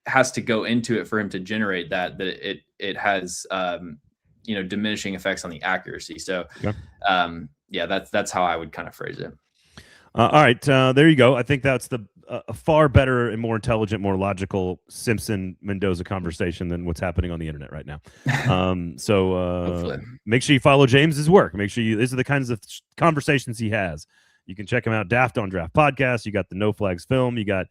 has to go into it for him to generate that it has diminishing effects on the accuracy. So yeah, that's how I would kind of phrase it. All right, there you go. I think that's a far better and more intelligent, more logical Simpson Mendoza conversation than what's happening on the internet right now. So make sure you follow James's work. Make sure these are the kinds of conversations he has. You can check him out. Daft on Draft podcast. You got the No Flags film. You got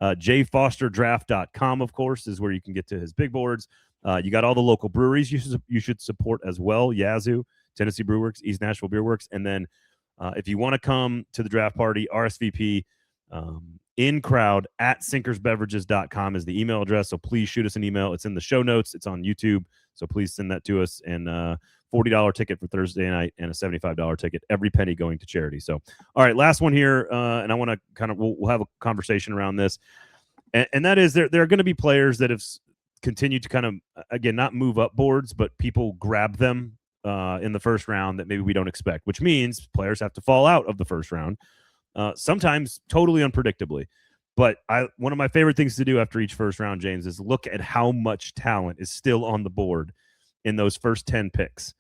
jfosterdraft.com, of course, is where you can get to his big boards. You got all the local breweries you should support as well. Yazoo, Tennessee Brew Works, East Nashville Beer Works, and then if you want to come to the draft party, RSVP in crowd at sinkersbeverages.com is the email address. So please shoot us an email. It's in the show notes. It's on YouTube. So please send that to us. And $40 ticket for Thursday night and a $75 ticket, every penny going to charity. So, all right, last one here. And I want to we'll have a conversation around this. And that is there are going to be players that have continued to kind of, again, not move up boards, but people grab them in the first round that maybe we don't expect, which means players have to fall out of the first round, sometimes totally unpredictably. But one of my favorite things to do after each first round, James, is look at how much talent is still on the board in those first 10 picks.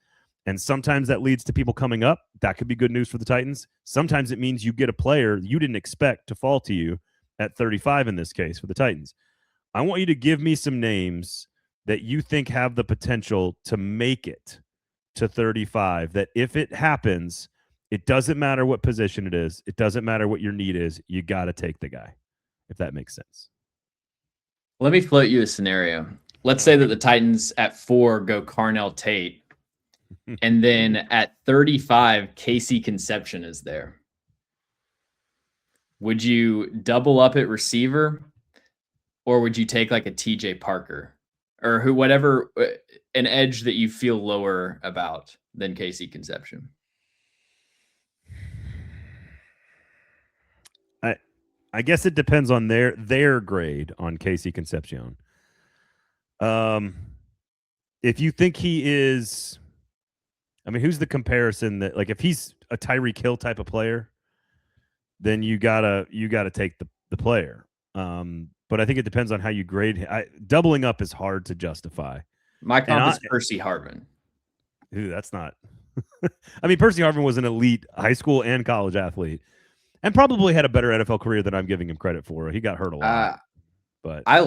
And sometimes that leads to people coming up. That could be good news for the Titans. Sometimes it means you get a player you didn't expect to fall to you at 35 in this case for the Titans. I want you to give me some names that you think have the potential to make it to 35, that if it happens, it doesn't matter what position it is. It doesn't matter what your need is. You got to take the guy, if that makes sense. Let me float you a scenario. Let's say that the Titans at 4 go Carnell Tate, and then at 35, Casey Conception is there. Would you double up at receiver, or would you take like a TJ Parker or whatever, an edge that you feel lower about than Casey Conception? I guess it depends on their grade on Casey Concepcion. If you think he is, I mean, who's the comparison that, like, if he's a Tyreek Hill type of player, then you gotta take the player. But I think it depends on how you grade. Doubling up is hard to justify. My comp is Percy Harvin. Ooh, that's not. I mean, Percy Harvin was an elite high school and college athlete, and probably had a better NFL career than I'm giving him credit for. He got hurt a lot. But I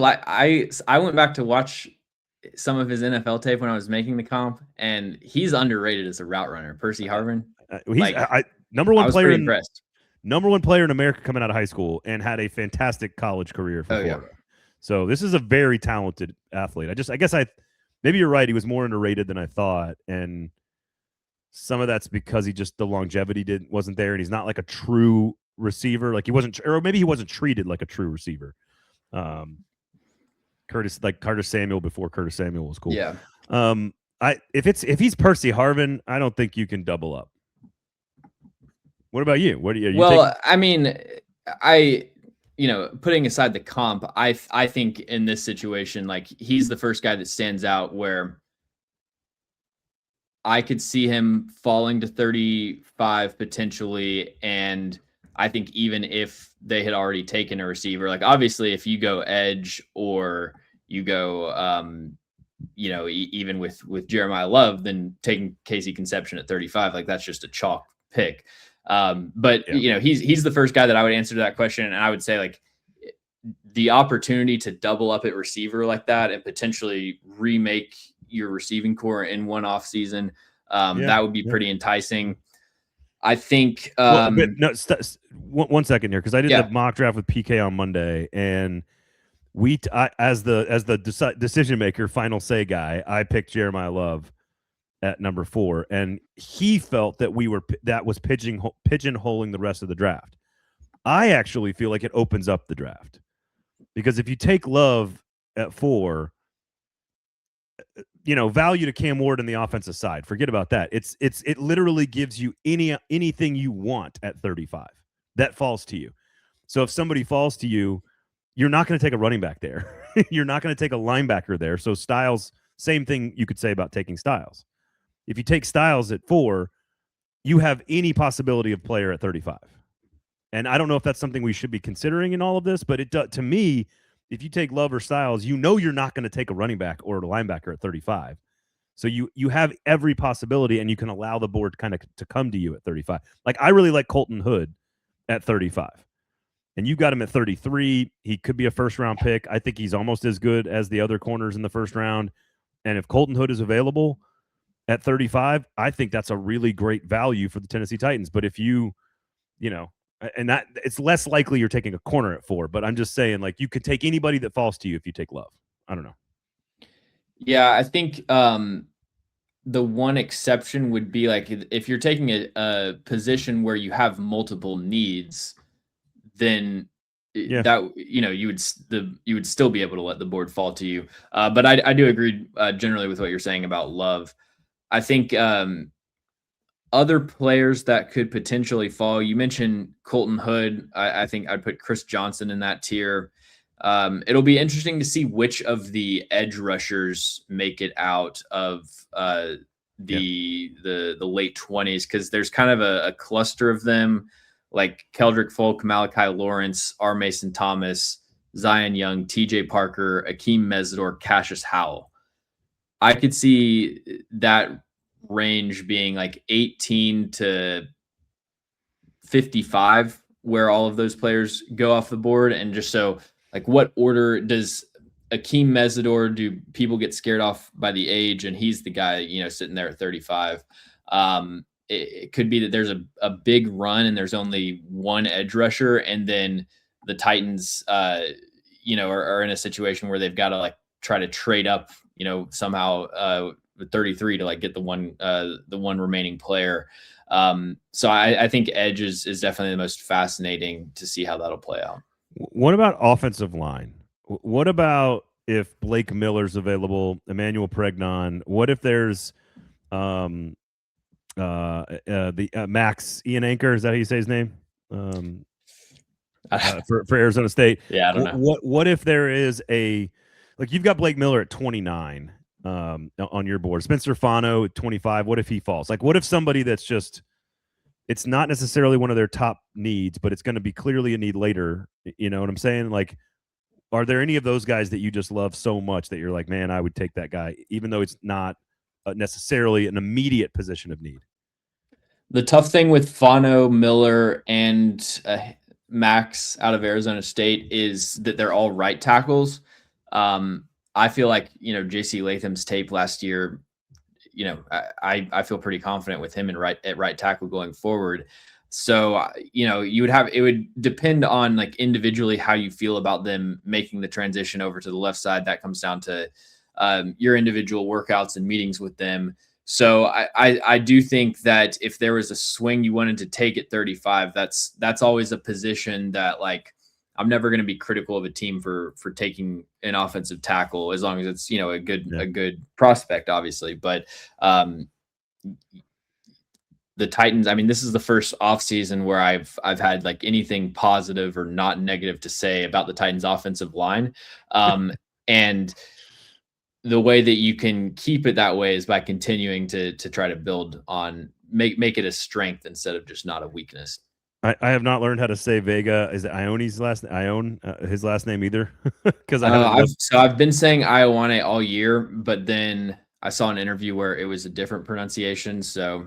went back to watch some of his NFL tape when I was making the comp, and he's underrated as a route runner. Percy Harvin. He's number one player. Impressed. Number one player in America coming out of high school, and had a fantastic college career for Florida. Yeah. So this is a very talented athlete. I guess maybe you're right. He was more underrated than I thought, and some of that's because the longevity wasn't there, and he's not like a true receiver. Like he wasn't, or maybe he wasn't treated like a true receiver. Carter Samuel before Curtis Samuel was cool. Yeah. If he's Percy Harvin, I don't think you can double up. What about you? What do you? Well, I mean, putting aside the comp, I think in this situation, like he's the first guy that stands out where I could see him falling to 35 potentially. And I think even if they had already taken a receiver, like obviously if you go edge or you go, even with Jeremiah Love, then taking Casey Conception at 35, like that's just a chalk pick. But he's the first guy that I would answer to that question. And I would say like the opportunity to double up at receiver like that and potentially remake your receiving core in one off season, that would be pretty enticing. I think. No, one second here, because I did the mock draft with PK on Monday, and as the decision maker, final say guy, I picked Jeremiah Love at number 4, and he felt that that was pigeonholing the rest of the draft. I actually feel like it opens up the draft, because if you take Love at 4, value to Cam Ward in the offensive side, forget about that. It literally gives you anything you want at 35 that falls to you. So if somebody falls to you, you're not going to take a running back there. You're not going to take a linebacker there. So Styles, same thing you could say about taking Styles. If you take Styles at 4, you have any possibility of player at 35. And I don't know if that's something we should be considering in all of this, but to me, if you take Love or Styles, you're not going to take a running back or a linebacker at 35. So you have every possibility, and you can allow the board kind of to come to you at 35. Like I really like Colton Hood at 35. And you got him at 33. He could be a first-round pick. I think he's almost as good as the other corners in the first round. And if Colton Hood is available at 35, I think that's a really great value for the Tennessee Titans. But if and that it's less likely you're taking a corner at 4. But I'm just saying, like, you could take anybody that falls to you if you take Love. I don't know. Yeah, I think the one exception would be like if you're taking a position where you have multiple needs, then that you would still be able to let the board fall to you. But I do agree generally with what you're saying about Love. I think other players that could potentially fall. You mentioned Colton Hood. I think I'd put Chris Johnson in that tier. It'll be interesting to see which of the edge rushers make it out of the late 20s, because there's kind of a cluster of them, like Keldrick Folk, Malachi Lawrence, R. Mason Thomas, Zion Young, TJ Parker, Akeem Mesidor, Cassius Howell. I could see that range being like 18 to 55, where all of those players go off the board. And just so, like, what order does Akeem Mesidor, do people get scared off by the age and he's the guy, sitting there at 35? It could be that there's a big run and there's only one edge rusher, and then the Titans, are in a situation where they've got to like try to trade up, somehow with 33 to like get the one remaining player. So I think edge is definitely the most fascinating to see how that'll play out. What about offensive line? What about if Blake Miller's available, Emmanuel Pregnon? What if there's Max Ian Anchor? Is that how you say his name? For Arizona State. Yeah, I don't know. What if there is like you've got Blake Miller at 29 on your board, Spencer Fano at 25. What if he falls? Like, what if somebody that's just, it's not necessarily one of their top needs, but it's going to be clearly a need later. You know what I'm saying? Like, are there any of those guys that you just love so much that you're like, man, I would take that guy, even though it's not necessarily an immediate position of need? The tough thing with Fano, Miller, and Max out of Arizona State is that they're all right tackles. I feel like, JC Latham's tape last year, I feel pretty confident with him at right tackle going forward. So, it would depend on like individually how you feel about them making the transition over to the left side. That comes down to your individual workouts and meetings with them. So I do think that if there was a swing you wanted to take at 35, that's always a position that, like, I'm never going to be critical of a team for taking an offensive tackle, as long as it's, a good prospect, obviously. But the Titans, I mean, this is the first offseason where I've had like anything positive or not negative to say about the Titans offensive line. And the way that you can keep it that way is by continuing to try to build on make it a strength instead of just not a weakness. I have not learned how to say Vega. Is it Ione's last? Ione his last name either? Because I haven't. I've been saying Ioane all year, but then I saw an interview where it was a different pronunciation. So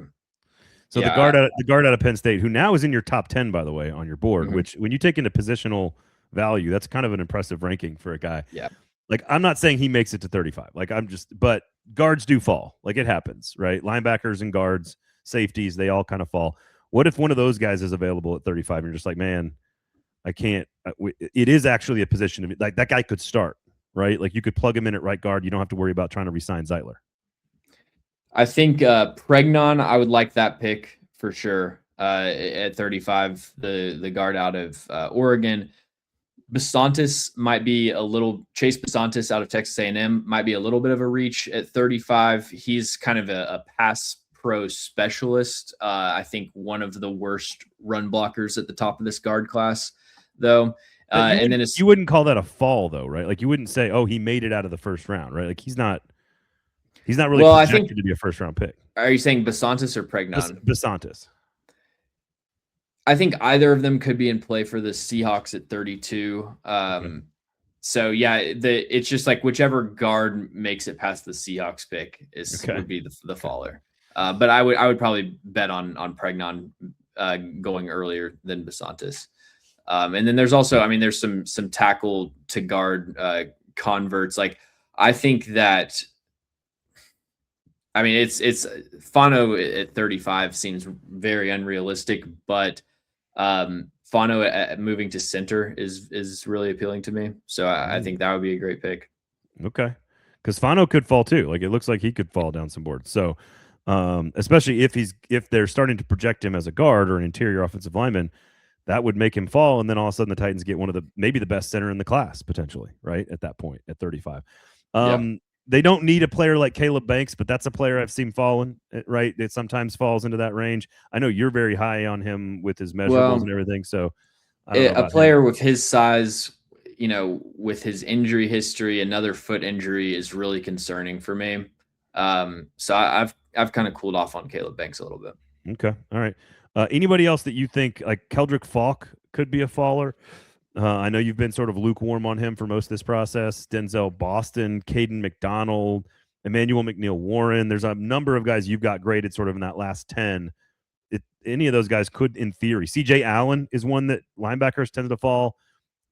So yeah, the guard out of Penn State, who now is in your top 10, by the way, on your board, mhm, which when you take into positional value, that's kind of an impressive ranking for a guy. yeah. Like, I'm not saying he makes it to 35. Like, but guards do fall. Like, it happens, right? Linebackers and guards, safeties, they all kind of fall. What if one of those guys is available at 35 and you're just like, man, I can't. It is actually a position of like that guy could start, right? Like, you could plug him in at right guard. You don't have to worry about trying to re-sign Zeitler. I think Pregnon, I would like that pick for sure. At 35, the guard out of Oregon. Basantis might be a little Chase Basantis out of Texas A&M might be a little bit of a reach at 35. He's kind of a pass pro specialist. I think one of the worst run blockers at the top of this guard class, though. And then you wouldn't call that a fall, though, right? Like, you wouldn't say, "Oh, he made it out of the first round," right? Like, he's not really projected to be a first round pick. Are you saying Basantis or Pregnon? Basantis. I think either of them could be in play for the Seahawks at 32. So yeah, it's just like whichever guard makes it past the Seahawks pick would be the faller. But I would probably bet on Pregnon going earlier than Basantis. And then there's also, I mean, there's some tackle to guard converts. Like, I think that, I mean, it's Fano at 35 seems very unrealistic, but Fano at moving to center is really appealing to me. So I think that would be a great pick. Okay. Because Fano could fall too. Like, it looks like he could fall down some boards. So especially if they're starting to project him as a guard or an interior offensive lineman, that would make him fall. And then all of a sudden the Titans get one of maybe the best center in the class potentially, right? At that point, at 35. They don't need a player like Caleb Banks, but that's a player I've seen falling, right? It sometimes falls into that range. I know you're very high on him with his measurables and everything. So I don't know a player with his size, you know, with his injury history, another foot injury is really concerning for me. So I've kind of cooled off on Caleb Banks a little bit. Okay. All right. Anybody else that you think, like Keldrick Falk could be a faller? I know you've been sort of lukewarm on him for most of this process. Denzel Boston, Caden McDonald, Emmanuel McNeil-Warren. There's a number of guys you've got graded sort of in that last 10. Any of those guys could, in theory. C.J. Allen is one that linebackers tend to fall.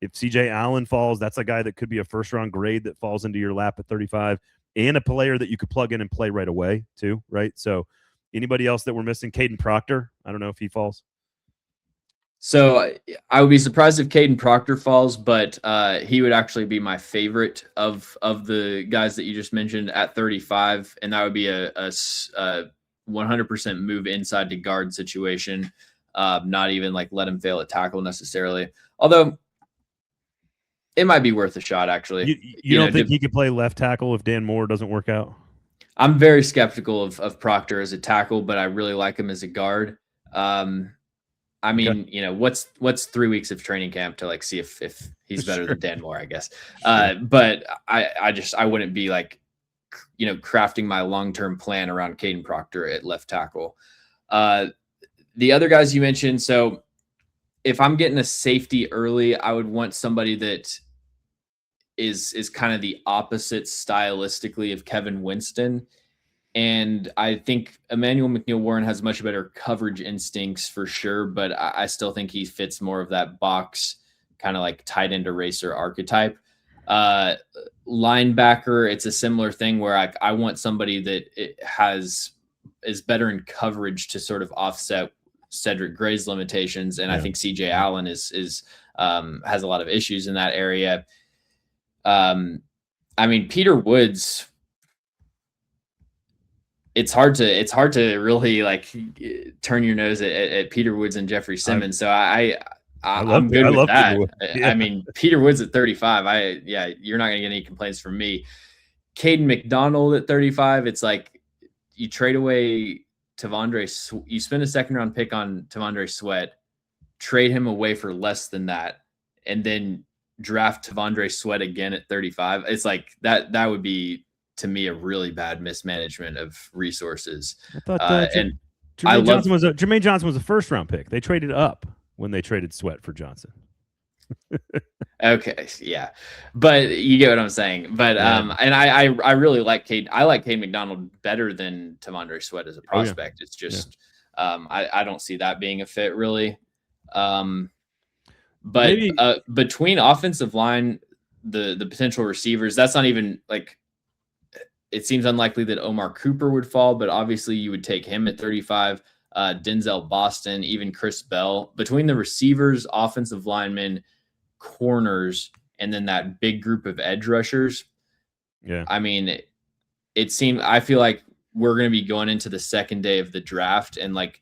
If C.J. Allen falls, that's a guy that could be a first-round grade that falls into your lap at 35, and a player that you could plug in and play right away too, right? So anybody else that we're missing? Caden Proctor, I don't know if he falls. So I would be surprised if Caden Proctor falls, but he would actually be my favorite of the guys that you just mentioned at 35, and that would be a 100% move inside to guard situation, not even like let him fail at tackle necessarily. Although it might be worth a shot, actually. You don't think he could play left tackle if Dan Moore doesn't work out? I'm very skeptical of Proctor as a tackle, but I really like him as a guard. I mean, you know, what's 3 weeks of training camp to like see if he's better than Dan Moore, I guess. But I wouldn't be like, you know, crafting my long-term plan around Caden Proctor at left tackle. The other guys you mentioned, so if I'm getting a safety early, I would want somebody that is kind of the opposite stylistically of Kevin Winston. And I think Emmanuel McNeil-Warren has much better coverage instincts for sure, but I still think he fits more of that box, kind of like tight end eraser archetype. Linebacker, it's a similar thing where I want somebody that is better in coverage to sort of offset Cedric Gray's limitations. And I think CJ Allen is has a lot of issues in that area. I mean, Peter Woods, it's hard to really like turn your nose at Peter Woods and Jeffrey Simmons. So I'm good with that. I mean, Peter Woods at 35. You're not gonna get any complaints from me. Caden McDonald at 35. It's like you trade away you spend a second round pick on Tavondre Sweat, trade him away for less than that, and then draft Tavondre Sweat again at 35. It's like that would be, to me, a really bad mismanagement of resources. I thought and Jermaine Johnson was a first round pick. They traded up when they traded Sweat for Johnson. Okay, yeah, but you get what I'm saying. But and I really like Cade. I like Cade McDonald better than Tavondre Sweat as a prospect. It's just I don't see that being a fit really. But between offensive line, the potential receivers, that's not even like, it seems unlikely that Omar Cooper would fall, but obviously you would take him at 35. Denzel Boston, even Chris Bell. Between the receivers, offensive linemen, corners, and then that big group of edge rushers. Yeah. I mean, I feel like we're going to be going into the second day of the draft, and like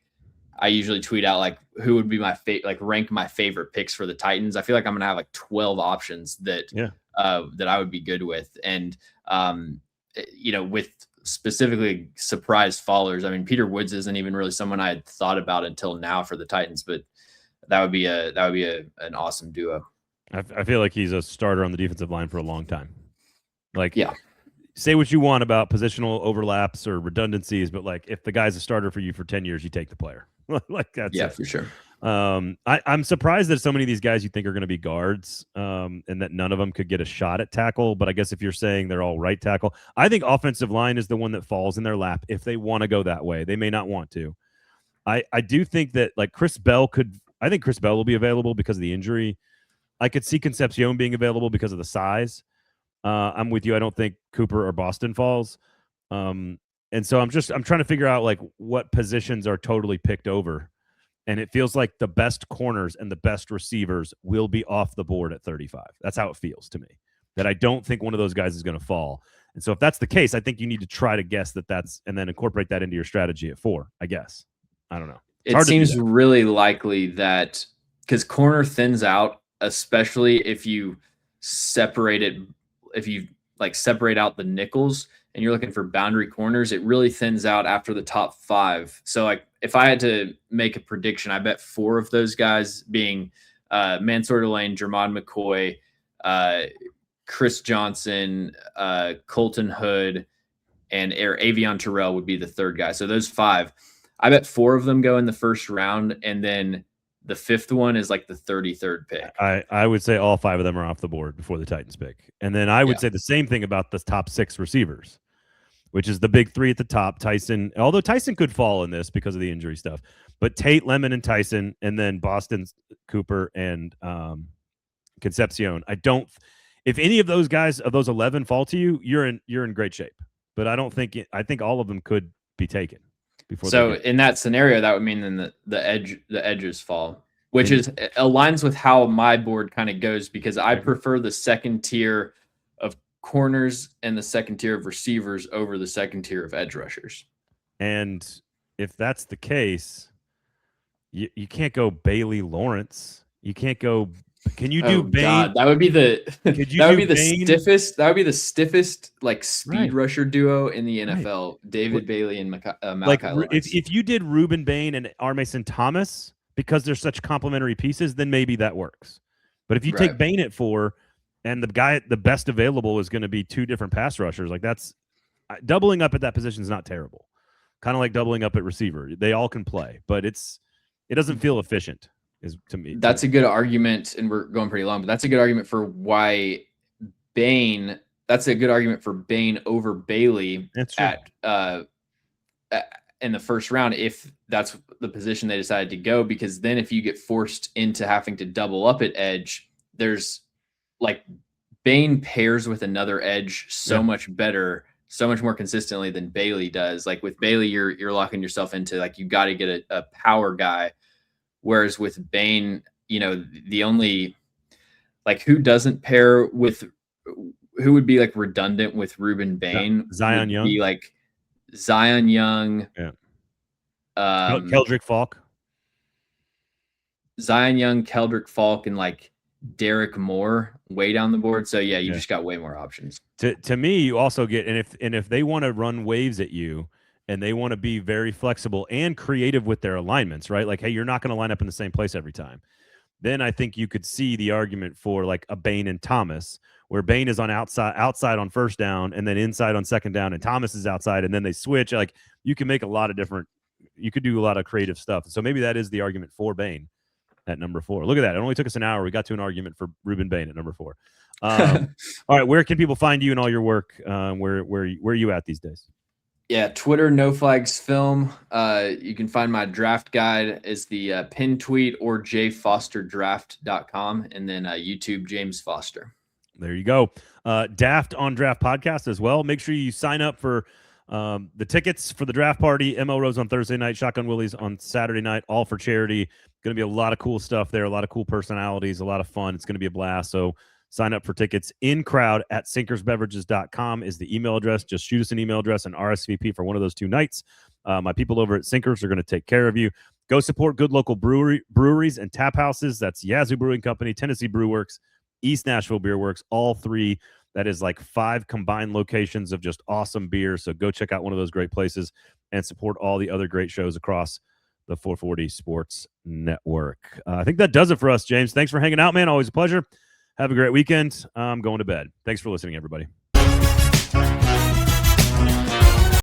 I usually tweet out like who would be my rank my favorite picks for the Titans. I feel like I'm going to have like 12 options that I would be good with. And with specifically surprise fallers. I mean, Peter Woods isn't even really someone I had thought about until now for the Titans, but that would be an awesome duo. I feel like he's a starter on the defensive line for a long time. Say what you want about positional overlaps or redundancies, but like if the guy's a starter for you for 10 years, you take the player. Like that's it. For sure. I'm surprised that so many of these guys you think are going to be guards, and that none of them could get a shot at tackle. But I guess if you're saying they're all right tackle, I think offensive line is the one that falls in their lap if they want to go that way. They may not want to. I do think that like Chris Bell will be available because of the injury. I could see Concepcion being available because of the size. I'm with you. I don't think Cooper or Boston falls. And so I'm trying to figure out like what positions are totally picked over. And it feels like the best corners and the best receivers will be off the board at 35. That's how it feels to me, that I don't think one of those guys is going to fall. And so if that's the case, I think you need to try to guess and then incorporate that into your strategy at 4, I guess. I don't know. It seems really likely that because corner thins out, especially if you separate out the nickels and you're looking for boundary corners, it really thins out after the top 5. So like if I had to make a prediction, I bet 4 of those guys being Mansour Delane, Jermod McCoy, Chris Johnson, Colton Hood, and Avion Terrell would be the third guy. So those 5, I bet 4 of them go in the first round, and then the 5th one is like the 33rd pick. I would say all 5 of them are off the board before the Titans pick. And then I would say the same thing about the top 6 receivers, which is the big 3 at the top. Tyson, although Tyson could fall in this because of the injury stuff, but Tate, Lemon, and Tyson, and then Boston, Cooper, and Concepcion. If any of those guys of those 11 fall to you, you're in great shape. But I think all of them could be taken. So in that scenario, that would mean then the edges fall, which aligns with how my board kind of goes, because I prefer the second tier of corners and the second tier of receivers over the second tier of edge rushers. And if that's the case, you can't go Bailey Lawrence. You can't go. Can you do Bain? God, that would be the stiffest. That would be the stiffest like speed rusher duo in the NFL. Right. David Bailey and Malachi Lawrence. If you did Reuben Bain and Armason Thomas because they're such complementary pieces, then maybe that works. But if you take Bain at 4 and the best available is going to be 2 different pass rushers, like that's doubling up at that position is not terrible. Kind of like doubling up at receiver. They all can play, but it doesn't feel efficient. To me, that's a good argument, and we're going pretty long, but that's a good argument for why Bain. That's a good argument for Bain over Bailey in the first round, if that's the position they decided to go. Because then, if you get forced into having to double up at edge, there's like Bain pairs with another edge so much better, so much more consistently than Bailey does. Like with Bailey, you're locking yourself into like you got to get a power guy. Whereas with Bain, the only like who doesn't pair with who would be like redundant with Reuben Bain? Zion Young. Be like Zion Young. Yeah. Keldrick Falk. Zion Young, Keldrick Falk, and like Derek Moore way down the board. So you just got way more options. To me, you also get and if they want to run waves at you, and they want to be very flexible and creative with their alignments, right? Like, hey, you're not going to line up in the same place every time. Then I think you could see the argument for like a Bain and Thomas, where Bain is on outside on first down and then inside on second down, and Thomas is outside, and then they switch. Like, you can make a lot of different, you could do a lot of creative stuff. So maybe that is the argument for Bain at number 4. Look at that. It only took us an hour. We got to an argument for Ruben Bain at number 4. All right. Where can people find you and all your work? Where are you at these days? Yeah, Twitter, No Flags Film. You can find my draft guide is the pin tweet or jfosterdraft.com, and then YouTube, James Foster. There you go. Daft on Draft podcast as well. Make sure you sign up for the tickets for the draft party. ML Rose on Thursday night, Shotgun Willie's on Saturday night, all for charity. Going to be a lot of cool stuff there, a lot of cool personalities, a lot of fun. It's going to be a blast. So sign up for tickets. In crowd at sinkersbeverages.com is the email address. Just shoot us an email address and RSVP for one of those 2 nights. My people over at Sinkers are going to take care of you. Go support good local breweries and tap houses. That's Yazoo Brewing Company, Tennessee Brew Works, East Nashville Beer Works, all 3. That is like 5 combined locations of just awesome beer. So go check out one of those great places and support all the other great shows across the 440 Sports Network. I think that does it for us, James. Thanks for hanging out, man. Always a pleasure. Have a great weekend. I'm going to bed. Thanks for listening, everybody.